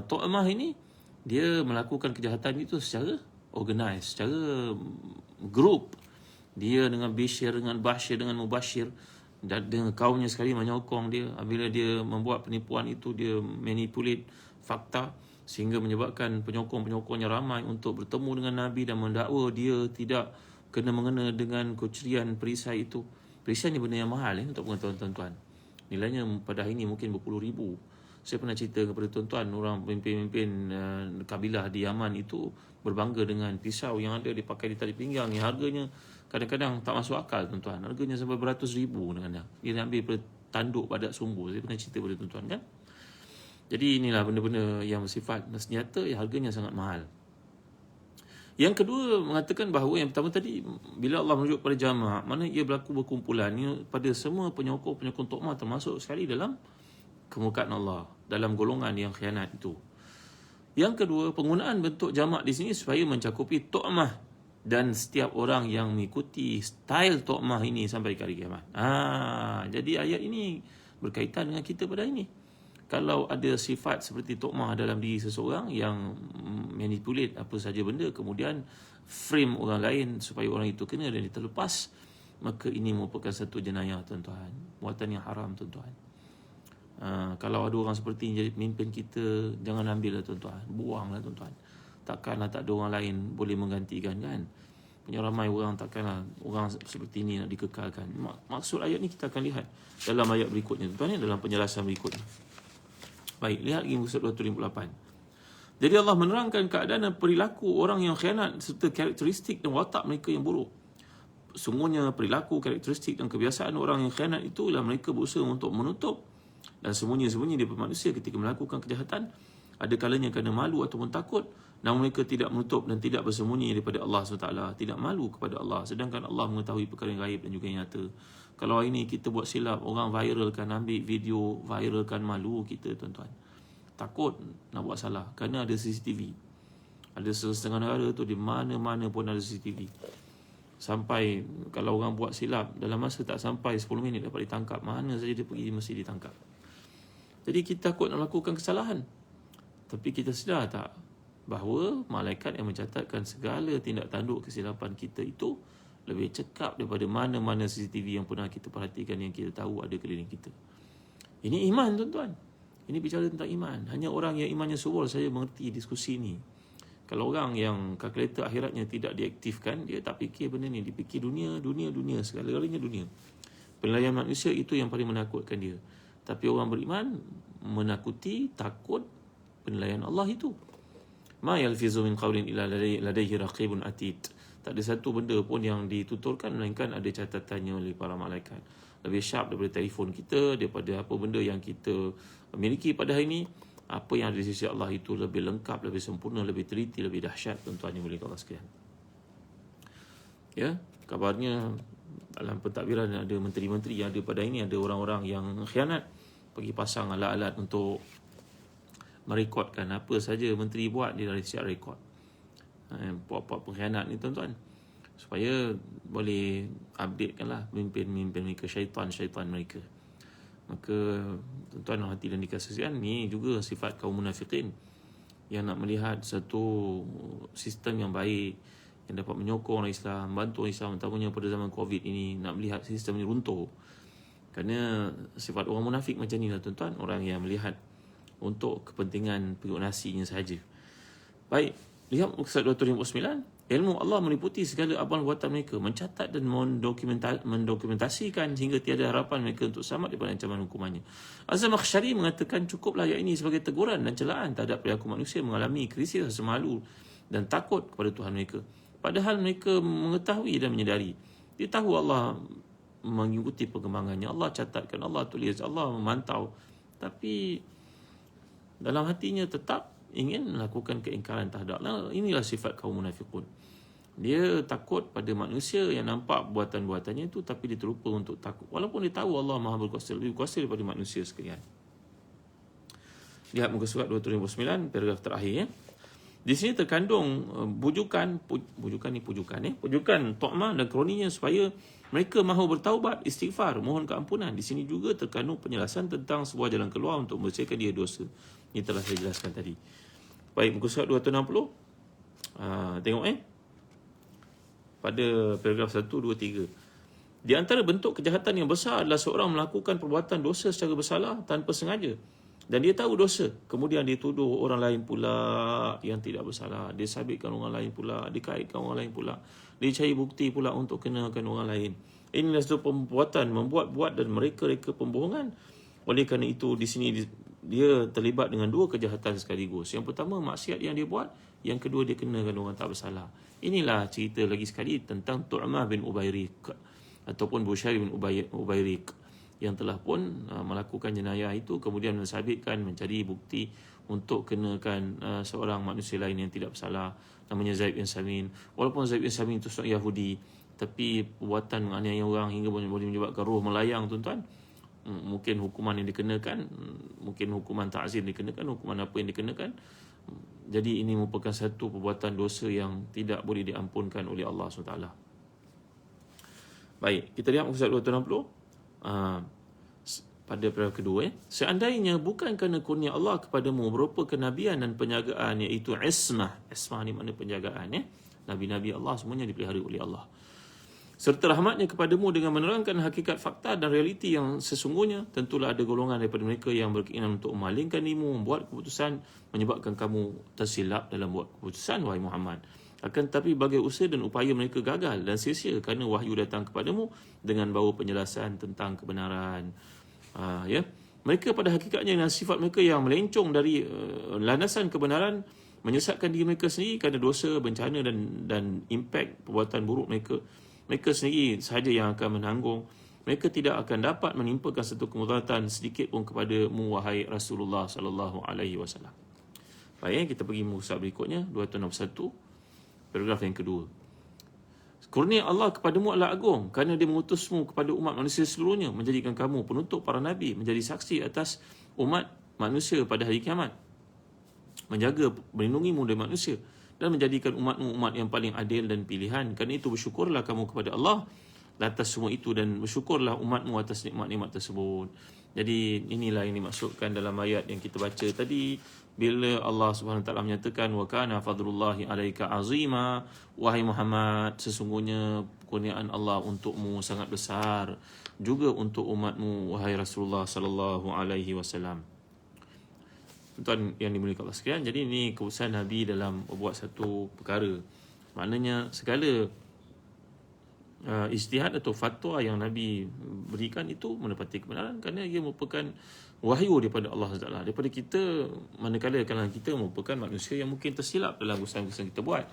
Tu'amah ini dia melakukan kejahatan itu secara organize, secara group. Dia dengan Bishir, dengan Bashir, dengan Mubashir, dan dengan kaumnya sekali menyokong dia. Bila dia membuat penipuan itu, dia manipulate fakta sehingga menyebabkan penyokong-penyokongnya ramai untuk bertemu dengan Nabi dan mendakwa dia tidak kena-mengena dengan kecerian perisai itu. Perisai ni benda yang mahal untuk pengetahuan tuan-tuan. Nilainya pada hari ini mungkin berpuluh ribu. Saya pernah cerita kepada tuan-tuan, orang pemimpin-pemimpin kabilah di Yaman itu berbangga dengan pisau yang ada dipakai di tali pinggang yang harganya kadang-kadang tak masuk akal tuan-tuan. Harganya sampai beratus ribu kadang-kadang. Dia ambil daripada tanduk padat sumbu. Saya pernah cerita kepada tuan-tuan kan. Jadi inilah benda-benda yang bersifat senjata yang harganya sangat mahal. Yang kedua mengatakan bahawa yang pertama tadi, bila Allah merujuk pada jamak, mana ia berlaku berkumpulan ini pada semua penyokong-penyokong Tu'mah, termasuk sekali dalam kemukaan Allah, dalam golongan yang khianat itu. Yang kedua, penggunaan bentuk jamak di sini supaya mencakupi Tu'mah dan setiap orang yang mengikuti style Tu'mah ini sampai ke hari kiamat. Jadi ayat ini berkaitan dengan kita pada ini. Kalau ada sifat seperti Tu'mah dalam diri seseorang yang manipulate apa saja benda, kemudian frame orang lain supaya orang itu kena dan dia terlepas, maka ini merupakan satu jenayah tuan-tuan, perbuatan yang haram tuan-tuan. Kalau ada orang seperti ini jadi pemimpin kita, jangan ambil lah tuan-tuan, buanglah tuan-tuan. Takkanlah tak ada orang lain boleh menggantikan kan. Punya ramai orang, takkanlah orang seperti ini nak dikekalkan. Maksud ayat ni kita akan lihat dalam ayat berikutnya tuan-tuan, dalam penjelasan berikutnya. Baik, lihat lagi muka 258. Jadi Allah menerangkan keadaan dan perilaku orang yang khianat serta karakteristik dan watak mereka yang buruk. Sungguhnya perilaku, karakteristik dan kebiasaan orang yang khianat itu ialah mereka berusaha untuk menutup dan sembunyi-sembunyi daripada manusia ketika melakukan kejahatan. Ada kalanya kerana malu ataupun takut, namun mereka tidak menutup dan tidak bersembunyi daripada Allah SWT, tidak malu kepada Allah, sedangkan Allah mengetahui perkara yang gaib dan juga yang nyata. Kalau hari ini kita buat silap, orang viralkan, ambil video, viralkan, malu kita tuan-tuan. Takut nak buat salah kerana ada CCTV. Ada setengah negara tu di mana-mana pun ada CCTV. Sampai kalau orang buat silap, dalam masa tak sampai 10 minit dapat ditangkap. Mana saja dia pergi mesti ditangkap. Jadi kita takut nak melakukan kesalahan. Tapi kita sedar tak bahawa malaikat yang mencatatkan segala tindak tanduk kesilapan kita itu lebih cekap daripada mana-mana CCTV yang pernah kita perhatikan, yang kita tahu ada keliling kita. Ini iman tuan-tuan. Ini bicara tentang iman. Hanya orang yang imannya subur saya mengerti diskusi ini. Kalau orang yang kalkulator akhiratnya tidak diaktifkan, dia tak fikir benda ni. Dia fikir dunia, segala-galanya dunia. Penilaian manusia itu yang paling menakutkan dia. Tapi orang beriman menakuti, takut penilaian Allah itu. Ma yalfizu min qawlin illa ladayhi raqibun atid. Tak ada satu benda pun yang dituturkan melainkan ada catatannya oleh para malaikat. Lebih sharp daripada telefon kita, daripada apa benda yang kita miliki pada hari ini. Apa yang ada di sisi Allah itu lebih lengkap, lebih sempurna, lebih teliti, lebih dahsyat tuan-tuan yang boleh Allah sekalian. Ya, kabarnya dalam pentadbiran ada menteri-menteri yang ada pada ini, ada orang-orang yang khianat, pergi pasang alat-alat untuk merekodkan apa saja menteri buat, dia dah siap rekod. Buat pengkhianat ni tuan-tuan, supaya boleh updatekanlah pemimpin-pemimpin mereka, syaitan mereka. Maka tuan-tuan hati dan dikasihkan, ni juga sifat kaum munafikin yang nak melihat satu sistem yang baik, yang dapat menyokong orang Islam, bantu orang Islam, terutamanya pada zaman Covid ini, nak melihat sistem ini runtuh. Kerana sifat orang munafik macam ni lah tuan-tuan, orang yang melihat untuk kepentingan periuk nasinya sahaja. Baik, lihat muka 259. Ilmu Allah meliputi segala amal perbuatan mereka, mencatat dan mendokumentasikan hingga tiada harapan mereka untuk selamat daripada ancaman hukumannya. Az-Zamakhsyari mengatakan cukuplah ayat ini sebagai teguran dan celaan terhadap perilaku manusia mengalami krisis rasa malu dan takut kepada Tuhan mereka. Padahal mereka mengetahui dan menyedari. Dia tahu Allah mengikuti perkembangannya, Allah catatkan, Allah tulis, Allah memantau. Tapi dalam hatinya tetap ingin melakukan keingkaran terhadap Allah. Inilah sifat kaum munafiqun. Dia takut pada manusia yang nampak buatan-buatannya itu, tapi dia terlupa untuk takut. Walaupun dia tahu Allah Maha berkuasa, lebih berkuasa daripada manusia sekalian. Lihat muka surat 259, paragraf terakhir. Di sini terkandung pujukan Tu'mah dan kroninya supaya mereka mahu bertaubat, istighfar, mohon keampunan. Di sini juga terkandung penjelasan tentang sebuah jalan keluar untuk membersihkan dia dosa. Ini telah saya jelaskan tadi. Baik, muka surat 260. Tengok pada paragraf 1, 2, 3. Di antara bentuk kejahatan yang besar adalah seorang melakukan perbuatan dosa secara bersalah tanpa sengaja. Dan dia tahu dosa. Kemudian dia tuduh orang lain pula yang tidak bersalah. Dia sabitkan orang lain pula. Dia kaitkan orang lain pula. Dia cari bukti pula untuk kenakan orang lain. Inilah satu perbuatan membuat-buat dan mereka-reka pembohongan. Oleh kerana itu di sini dia terlibat dengan dua kejahatan sekaligus. Yang pertama maksiat yang dia buat, yang kedua dia kenakan orang tak bersalah. Inilah cerita lagi sekali tentang Tu'mah bin Ubayriq ataupun Bushair bin Ubayriq yang telah pun melakukan jenayah itu, kemudian mensabitkan, mencari bukti untuk kenakan seorang manusia lain yang tidak bersalah, namanya Zaid bin Samin. Walaupun Zaid bin Samin itu seorang Yahudi, tapi perbuatan menganiaya orang hingga boleh menyebabkan roh melayang, tuan-tuan. Mungkin hukuman yang dikenakan, mungkin hukuman ta'zir dikenakan, hukuman apa yang dikenakan. Jadi ini merupakan satu perbuatan dosa yang tidak boleh diampunkan oleh Allah SWT. Baik, kita lihat muka surat 260. Pada paragraf kedua, seandainya bukan kerana kurnia Allah kepadamu berupa kenabian dan penjagaan, iaitu ismah. Ismah ni makna penjagaan. Nabi-nabi Allah semuanya dipelihara oleh Allah. Serta rahmatnya kepadamu dengan menerangkan hakikat fakta dan realiti yang sesungguhnya, tentulah ada golongan daripada mereka yang berkeinginan untuk memalingkan dirimu, membuat keputusan, menyebabkan kamu tersilap dalam buat keputusan, wahai Muhammad. Akan tetapi bagai usaha dan upaya mereka gagal dan sia-sia kerana wahyu datang kepadamu dengan bawa penjelasan tentang kebenaran. Mereka pada hakikatnya dengan sifat mereka yang melencong dari landasan kebenaran, menyesatkan diri mereka sendiri kerana dosa, bencana dan impak perbuatan buruk mereka. Mereka sendiri sahaja yang akan menanggung. Mereka tidak akan dapat menimpakan satu kemudaratan sedikit pun kepadamu, wahai Rasulullah sallallahu alaihi wasallam. Baik, kita pergi muka surat berikutnya 261, paragraf yang kedua. Kurnia Allah kepadamu adalah agung kerana dia mengutusmu kepada umat manusia seluruhnya, menjadikan kamu penutup para nabi, menjadi saksi atas umat manusia pada hari kiamat, menjaga, melindungimu dari manusia, dan menjadikan umatmu umat yang paling adil dan pilihan. Kerana itu bersyukurlah kamu kepada Allah atas semua itu, dan bersyukurlah umatmu atas nikmat-nikmat tersebut. Jadi inilah yang dimaksudkan dalam ayat yang kita baca tadi, bila Allah Subhanahu Wa Taala menyatakan wa kana fadlullahi alaika azima, wahai Muhammad, sesungguhnya kurniaan Allah untukmu sangat besar, juga untuk umatmu wahai Rasulullah sallallahu alaihi wasallam. Tuan yang dimuliakan Allah sekalian, jadi ini keputusan Nabi dalam membuat satu perkara. Maknanya segala ijtihad atau fatwa yang Nabi berikan itu menepati kebenaran kerana ia merupakan wahyu daripada Allah SWT. Daripada kita, manakala kalau kita merupakan manusia yang mungkin tersilap dalam urusan-urusan kita buat.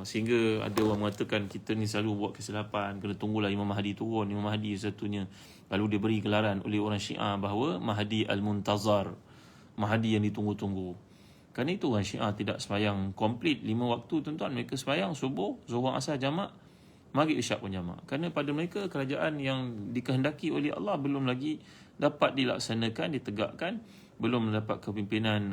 Sehingga ada orang mengatakan kita ni selalu buat kesilapan, kena tunggulah Imam Mahdi turun. Imam Mahdi satunya. Lalu dia beri gelaran oleh orang Syiah bahawa Mahdi Al-Muntazar, Mahdi yang ditunggu-tunggu. Kerana itu orang Syiah tidak sembahyang komplit 5 waktu, tuan-tuan. Mereka sembahyang subuh, zuhur, asar jamak, maghrib isyak pun jamak. Kerana pada mereka kerajaan yang dikehendaki oleh Allah belum lagi dapat dilaksanakan, ditegakkan, belum mendapat kepimpinan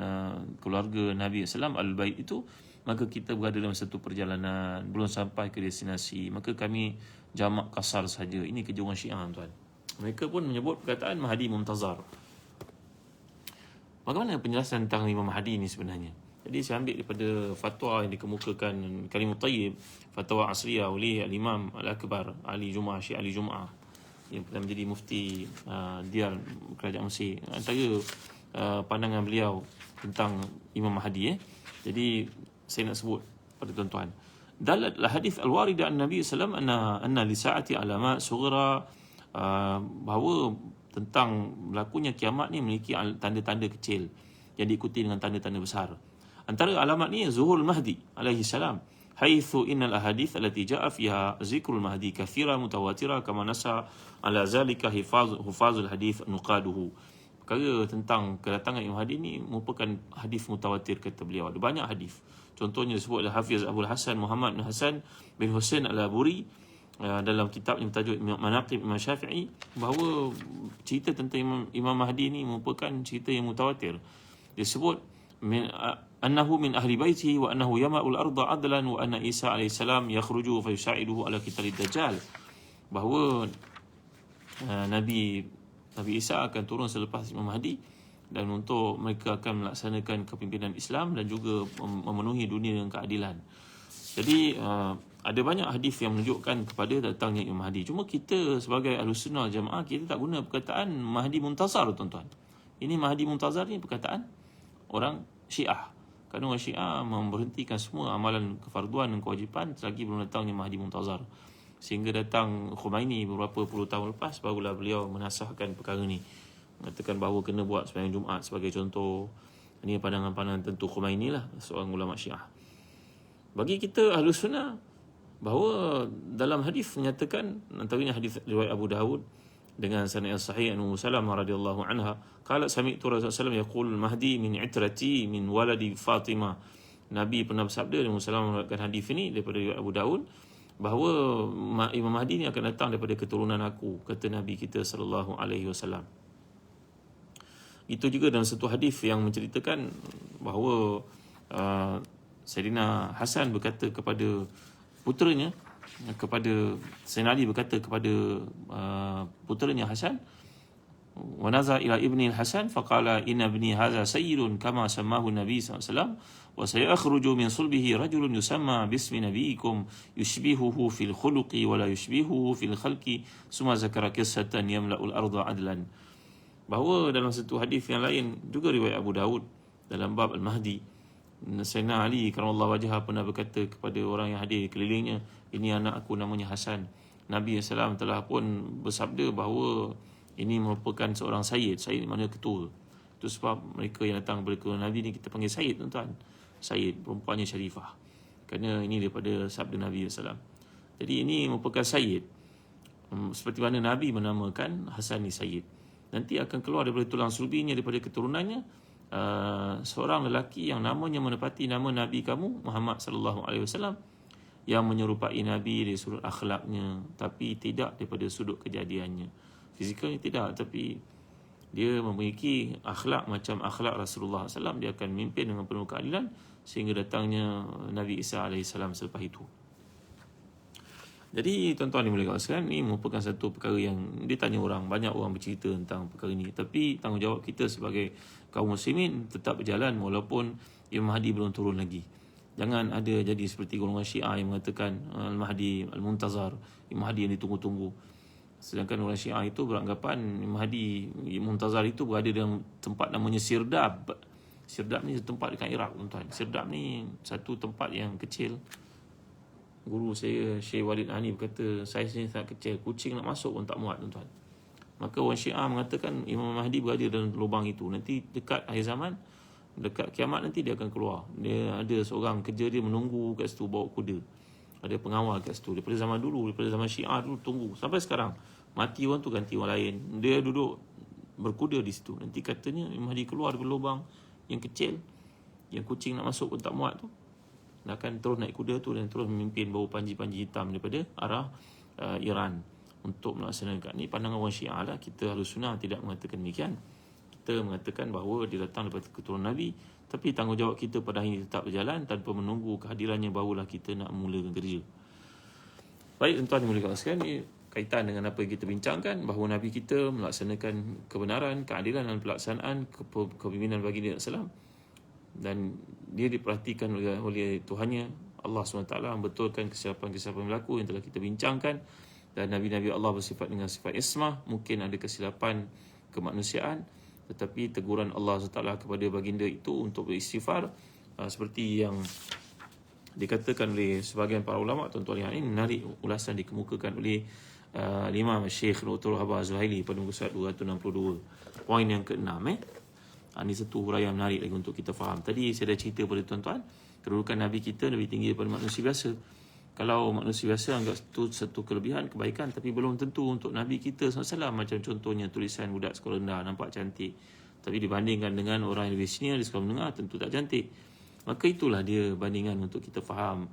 keluarga Nabi SAW Al-Bait itu. Maka kita berada dalam satu perjalanan, belum sampai ke destinasi, maka kami jamak kasar saja. Ini kerja orang Syiah, tuan. Mereka pun menyebut perkataan Mahdi Muntazar. Bagaimana penjelasan tentang Imam Mahdi ini sebenarnya? Jadi saya ambil daripada fatwa yang dikemukakan Kalimut Tayyib, fatwa asriyah oleh Al-Imam Al-Akbar Ali Jum'ah, Syekh Ali Jum'ah, yang pernah menjadi mufti Diyar Kerajaan Mesir. Antara pandangan beliau tentang Imam Mahdi. Jadi saya nak sebut pada tuan-tuan. dalat al-hadith al-warida an Nabi sallallahu alaihi wasallam anna li sa'ati alamat sughra, bahawa tentang berlakunya kiamat ni memiliki tanda-tanda kecil yang diikuti dengan tanda-tanda besar. Antara alamat ni zuhurul Mahdi alaihi salam, haitsu innal ahadith allati ja'a fiha zikrul Mahdi kathira mutawatira kama nasa ala zalika hufazul hadith nuqaduhu. Perkara tentang kedatangan Imam Mahdi ni merupakan hadis mutawatir kata beliau. Ada banyak hadis. Contohnya disebut oleh Hafiz Abdul Hasan Muhammad bin Hasan bin Husain Al-Aburi dalam kitab yang bertajuk Manaqib Imam Syafi'i, bahawa cerita tentang Imam Mahdi ni merupakan cerita yang mutawatir. Disebut annahu min ahli baitihi wa annahu yama'ul arda adlan wa anna Isa AS yakhruju fa yusa'iduhu ala qitalid dajjal. Bahawa Nabi Isa akan turun selepas Imam Mahdi, dan untuk mereka akan melaksanakan kepimpinan Islam dan juga memenuhi dunia dengan keadilan. Jadi ada banyak hadis yang menunjukkan kepada datangnya Imam Mahdi. Cuma kita sebagai Ahlus Sunnah Jamaah, kita tak guna perkataan Mahdi Muntazar, tuan-tuan. Ini Mahdi Muntazar ni perkataan orang Syiah. Kerana orang Syiah memberhentikan semua amalan kefarduan dan kewajipan selagi belum datangnya Mahdi Muntazar. Sehingga datang Khomeini beberapa puluh tahun lepas, barulah beliau menasahkan perkara ni, mengatakan bahawa kena buat sembahyang Jumaat sebagai contoh. Ini pandangan-pandangan tentu Khomeini lah, seorang ulama Syiah. Bagi kita Ahlus Sunnah, bahawa dalam hadis menyatakan, antaranya hadis riwayat Abu Dawud dengan sanad yang sahih, an Ummu Salamah radhiyallahu anha qalat sami'tu Rasulullah sallallahu alaihi wasallam yaqul Mahdi min itrati min waladi Fatimah. Nabi pernah bersabda, dan Ummu Salamah meriwayatkan hadis ini daripada riwayat Abu Dawud, bahawa Imam Mahdi ni akan datang daripada keturunan aku, kata Nabi kita sallallahu alaihi wasallam. Itu juga dalam satu hadis yang menceritakan bahawa Sayyidina Hasan berkata kepada puteranya, Sayyidina Ali berkata kepada puteranya Hasan, wa nazar ila ibni al-Hasan faqala inna ibni hadha sayyidun kama sammahu Nabi sallallahu alaihi wasallam wa sayakhruju min sulbihi rajulun yusamma bismi nabiyikum yushbihuhu fil khuluqi wa la yushbihuhu fil khalqi summa zakara qissatan yamla'ul arda adlan. Bahawa dalam satu hadis yang lain juga riwayat Abu Dawud dalam bab Al-Mahdi, Sayyidina Ali karamallahu wajhah pernah berkata kepada orang yang hadir di kelilingnya, ini anak aku namanya Hasan. Nabi SAW telah pun bersabda bahawa ini merupakan seorang Sayyid. Sayyid maknanya ketua. Itu sebab mereka yang datang kepada Nabi ni kita panggil Sayyid, tuan-tuan. Sayyid, perempuannya Syarifah. Kerana ini daripada sabda Nabi SAW. Jadi ini merupakan Sayyid. Seperti mana Nabi menamakan Hasan ni Sayyid. Nanti akan keluar daripada tulang sulbinya, daripada keturunannya, seorang lelaki yang namanya menepati nama Nabi kamu Muhammad sallallahu alaihi wasallam, yang menyerupai Nabi dari sudut akhlaknya, tapi tidak daripada sudut kejadiannya. Fizikalnya tidak, tapi dia memiliki akhlak macam akhlak Rasulullah SAW. Dia akan memimpin dengan penuh keadilan sehingga datangnya Nabi Isa AS selepas itu. Jadi tuan-tuan dimuliakan sekalian, ini merupakan satu perkara yang ditanya orang. Banyak orang bercerita tentang perkara ini. Tapi tanggungjawab kita sebagai kaum muslimin tetap berjalan walaupun Imam Mahdi belum turun lagi. Jangan ada jadi seperti golongan Syiah yang mengatakan Al-Mahdi Al-Muntazar, Imam Mahdi yang ditunggu-tunggu. Sedangkan orang Syiah itu beranggapan Imam Mahdi Muntazar itu berada dalam tempat namanya Sirdab. Sirdab ni tempat dekat Iraq, tuan-tuan. Sirdab ni satu tempat yang kecil. Guru saya Syekh Walid Hani berkata saiznya sangat kecil, kucing nak masuk pun tak muat, tuan-tuan. Maka orang Syiah mengatakan Imam Mahdi berada dalam lubang itu. Nanti dekat akhir zaman, dekat kiamat nanti dia akan keluar. Dia ada seorang kerja dia menunggu kat situ bawa kuda. Ada pengawal kat situ. Daripada zaman dulu, daripada zaman Syiah dulu tunggu sampai sekarang. Mati orang tu ganti orang lain. Dia duduk berkuda di situ. Nanti katanya Imam Mahdi keluar dari lubang yang kecil, yang kucing nak masuk pun tak muat tu. Dia akan terus naik kuda tu dan terus memimpin bawa panji-panji hitam daripada arah Iran untuk melaksanakan. Ini pandangan orang Syiah lah. Kita Ahlus Sunnah tidak mengatakan demikian. Kita mengatakan bahawa dia datang daripada keturunan Nabi. Tapi tanggungjawab kita pada hari ini tetap berjalan tanpa menunggu kehadirannya, barulah kita nak mulakan kerja. Baik, tuan-tuan yang dimuliakan sekalian, ini kaitan dengan apa yang kita bincangkan, bahawa Nabi kita melaksanakan kebenaran, keadilan dan pelaksanaan kepimpinan baginda Islam, dan dia diperhatikan oleh Tuhannya Allah SWT, membetulkan kesilapan-kesilapan berlaku yang telah kita bincangkan. Dan Nabi-Nabi Allah bersifat dengan sifat ismah. Mungkin ada kesilapan kemanusiaan, tetapi teguran Allah SWT kepada baginda itu untuk beristighfar, seperti yang dikatakan oleh sebahagian para ulama, tuan-tuan yang ini menarik ulasan dikemukakan oleh Imam Syekh Dr. Habib Zuhaili pada muka surat 262. Poin yang ke-6 ini satu huraian menarik lagi untuk kita faham. Tadi saya dah cerita pada tuan-tuan, kedudukan Nabi kita lebih tinggi daripada manusia biasa. Kalau manusia biasa anggap itu satu kelebihan, kebaikan, tapi belum tentu untuk Nabi kita SAW. Macam contohnya tulisan budak sekolah rendah nampak cantik, tapi dibandingkan dengan orang yang lebih senior di sekolah menengah tentu tak cantik. Maka itulah dia bandingan untuk kita faham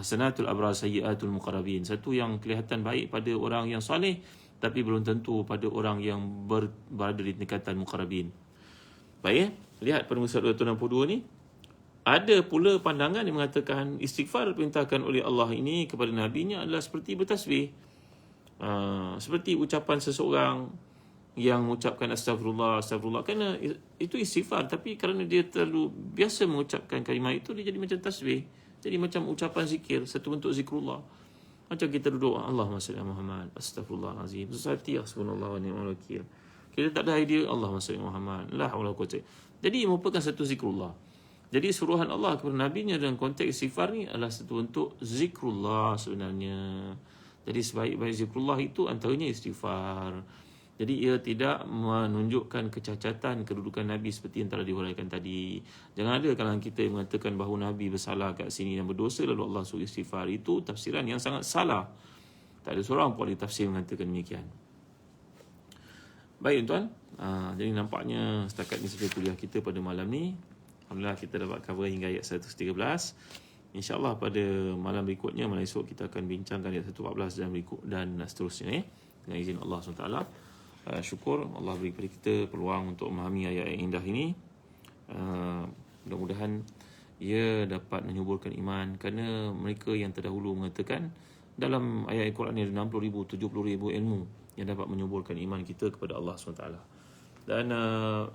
hasanatul abrar sayyiatul muqarrabin. Satu yang kelihatan baik pada orang yang soleh, tapi belum tentu pada orang yang berada di tingkatan muqarrabin. Baik, lihat pada muka surat 262 ni. Ada pula pandangan yang mengatakan istighfar diperintahkan oleh Allah ini kepada Nabi-Nya adalah seperti bertasbih. Seperti ucapan seseorang yang mengucapkan astagfirullah, astagfirullah. Kerana itu istighfar, tapi kerana dia terlalu biasa mengucapkan kalimah itu, dia jadi macam tasbih. Jadi macam ucapan zikir, satu bentuk zikrullah. Macam kita duduk, Allahumma salli ala Muhammad, astagfirullahalazim, susati hasbunallah wa ni'mal wakil. Kita tak ada idea, Allahumma salli ala Muhammad, la haula wala quwwata. Jadi merupakan satu zikrullah. Jadi suruhan Allah kepada Nabi-Nya dalam konteks istighfar ni adalah satu bentuk zikrullah sebenarnya. Jadi sebaik-baik zikrullah itu antaranya istighfar. Jadi ia tidak menunjukkan kecacatan kedudukan Nabi seperti yang telah dihuraikan tadi. Jangan ada kalangan kita yang mengatakan bahawa Nabi bersalah kat sini dan berdosa lalu Allah suruh istighfar. Itu tafsiran yang sangat salah. Tak ada seorang pun ahli tafsir mengatakan demikian. Baik tuan, jadi nampaknya setakat ini saja kuliah kita pada malam ni. Alhamdulillah kita dapat cover hingga ayat 113. InsyaAllah pada malam berikutnya, malam esok, kita akan bincangkan ayat 114 dan seterusnya dengan izin Allah SWT. Syukur Allah beri kepada kita peluang untuk memahami ayat yang indah ini. Mudah-mudahan ia dapat menyuburkan iman, kerana mereka yang terdahulu mengatakan dalam ayat Al-Quran ni 60,000, 70,000 ilmu yang dapat menyuburkan iman kita kepada Allah SWT. Dan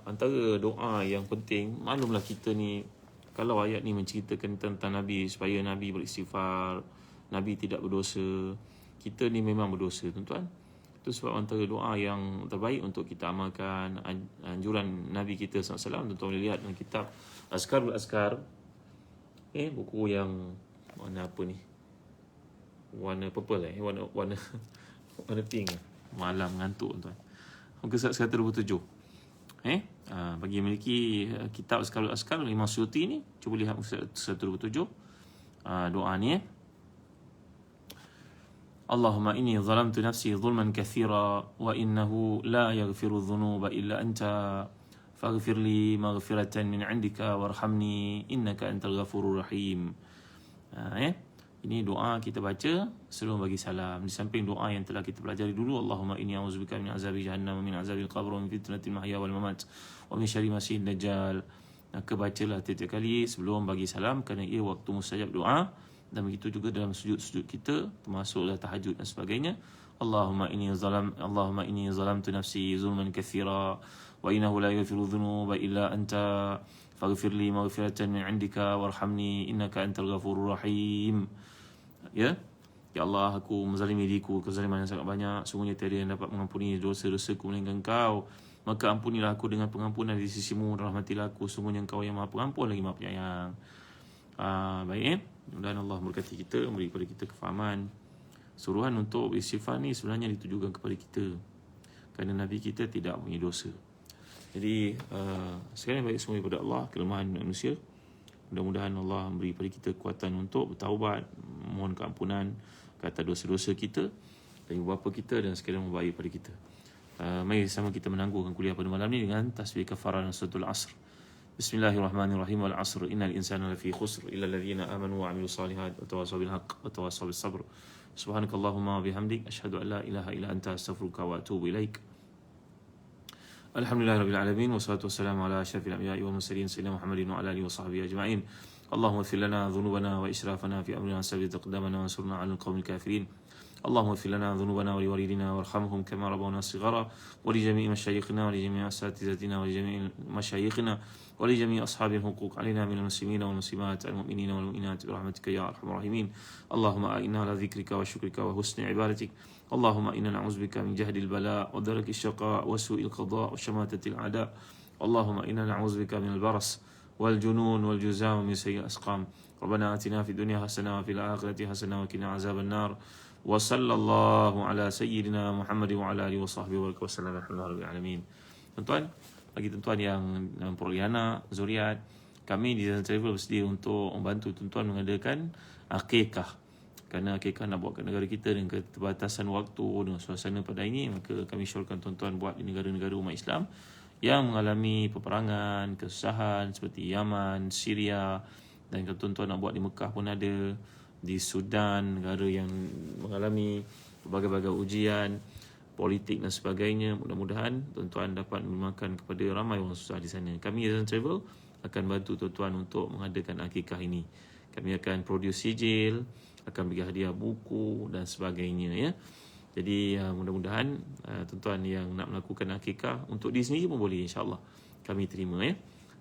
antara doa yang penting, maklumlah kita ni, kalau ayat ni menceritakan tentang Nabi, supaya Nabi beristighfar, Nabi tidak berdosa, kita ni memang berdosa tuan-tuan. Itu sebab antara doa yang terbaik untuk kita amalkan, anjuran Nabi kita SAW. Tuan-tuan boleh lihat dalam kitab Azkarul Azkar, buku yang warna apa ni, warna purple warna pink. Malam ngantuk tuan. Muka surat 127. Bagi yang memiliki kitab Azkarul Azkar Imam Suyuti ni, cuba lihat muka surat 127. Doa ni, Allahumma inni zalamtu nafsi zulman kathira wa innahu la yaghfiru dhunuba illa anta faghfir li maghfiratan min indika warhamni innaka antal ghafurur rahim. Ini doa kita baca sebelum bagi salam. Di samping doa yang telah kita pelajari dulu, Allahumma inni a'udzubika min azabi jahannam wa min azabil qabr wa min fitnatil mahya wal mamat wa min syarri masiihid dajjal. Maka bacalah tiap-tiap kali sebelum bagi salam, kerana ia waktu mustajab doa. Dan begitu juga dalam sujud-sujud kita, termasuklah tahajud dan sebagainya. Allahumma inni zalamtu nafsi zulman katsira wa innahu la yaghfiru dhunuba illa anta faghfir li maghfiratan min indika warhamni innaka antal ghafurur rahim. Ya Allah, aku menzalimi diriku kezaliman yang sangat banyak. Sungguhnya tiada yang dapat mengampuni dosa-dosaku melainkan Engkau. Maka ampunilah aku dengan pengampunan di sisimu, dan rahmatilah aku. Sungguhnya Engkau yang maha pengampun lagi maha penyayang. Baik, dan Allah memberkati kita, memberi kepada kita kefahaman. Suruhan untuk istighfar ni sebenarnya ditujukan kepada kita, kerana Nabi kita tidak punya dosa. Jadi sekalian baik semua daripada Allah, kelemahan manusia. Mudah-mudahan Allah memberi kepada kita kekuatan untuk bertaubat, mohon keampunan ke atas dosa-dosa kita dan ibu bapa kita, dan sekalian membaik pada kita. Mari sama kita menangguhkan kuliah pada malam ni dengan tasbih kafarah dan suratul Asr. Bismillahirrahmanirrahim. Wal 'asr innal insana lafi khusr illa alladhina amanu wa 'amilus solihat wa tawassaw bil haqq wa tawassaw bis sabr. Subhanakallahumma wa bihamdik asyhadu an la ilaha illa anta astaghfiruka wa atubu ilaik. Alhamdulillahirabbil alamin wassalatu wassalamu ala asyrafil anbiya'i wal mursalin sayyidina Muhammadin wa ala alihi wa sahbihi ajma'in. Allahumma ighfir lana dhunubana wa israfana fi amrina sabbit aqdamana wa ansurna 'alal qaumil kafirin. اللهم اغفر لنا ذنوبنا ولوالدينا وارحمهم كما ربونا صغارا ولجميع مشايخنا ولجميع اساتذتنا ولجميع مشايخنا ولجميع اصحاب الحقوق علينا من المسلمين والمسلمات المؤمنين والمؤمنات برحمتك يا ارحم الراحمين. اللهم اعنا على ذكرك وشكرك وحسن عبادتك. اللهم انا نعوذ بك من جهد البلاء ودرك الشقاء وسوء القضاء وشماتة الاعداء. اللهم انا نعوذ بك من البرص والجنون والجزام ومن سيء الأسقام. ربنا آتنا في الدنيا حسنة وفي الآخرة حسنة وقنا عذاب النار. وصلى الله على سيدنا محمد وعلى آله وصحبه وسلم. Alhamdulillah rabbil alamin. Tuan-tuan, bagi tuan-tuan yang memperoleh anak, zuriat, kami di Zazan Travel bersedia untuk membantu tuan-tuan mengadakan akikah. Kerana akikah nak buat kat negara kita dengan keterbatasan waktu dan suasana pada ini, maka kami syorkan tuan-tuan buat di negara-negara umat Islam yang mengalami peperangan, kesusahan seperti Yaman, Syria, dan kalau tuan-tuan nak buat di Mekah pun ada, di Sudan, negara yang mengalami berbagai-bagai ujian politik dan sebagainya. Mudah-mudahan tuan-tuan dapat memakan kepada ramai orang susah di sana. Kami Zazan Travel akan bantu tuan-tuan untuk mengadakan akikah ini. Kami akan produce sijil, akan bagi hadiah buku dan sebagainya, ya. Jadi mudah-mudahan tuan-tuan yang nak melakukan akikah untuk diri sendiri pun boleh, insya-Allah kami terima, ya.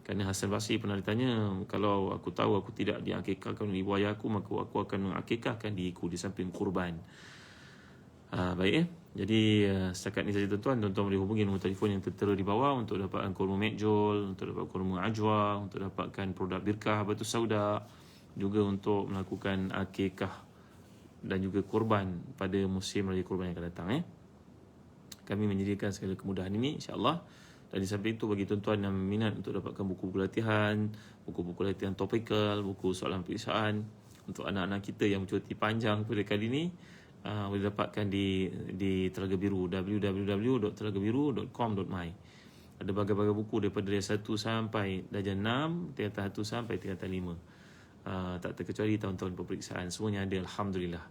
Kerana Hasan Basri pernah ditanya, kalau aku tahu aku tidak diakikahkan oleh ibu ayah aku, maka aku akan mengakikahkan diriku di samping kurban. Baik, ya. Jadi setakat ni saja tuan-tuan boleh hubungi nombor telefon yang tertera di bawah untuk dapatkan kurma Mekjol, untuk dapatkan kurma Ajwa, untuk dapatkan produk Birkah Batu Sauda, juga untuk melakukan akikah dan juga kurban pada musim raya kurban yang akan datang, ya. Kami menyediakan segala kemudahan ini, insya-Allah. Dan di samping itu, bagi tuan-tuan yang minat untuk dapatkan buku-buku latihan, buku-buku latihan topikal, buku soalan periksaan untuk anak-anak kita yang bercuti panjang pada kali ini, boleh dapatkan di Telaga Biru, www.telagabiru.com.my. Ada berbagai-bagai buku daripada darjah 1 sampai darjah 6, tingkatan 1 sampai tingkatan 5. Tak terkecuali tahun-tahun peperiksaan, semuanya ada, alhamdulillah.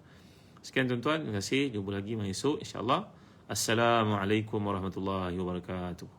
Sekian tuan-tuan, terima kasih. Jumpa lagi esok, insya-Allah. Assalamualaikum warahmatullahi wabarakatuh.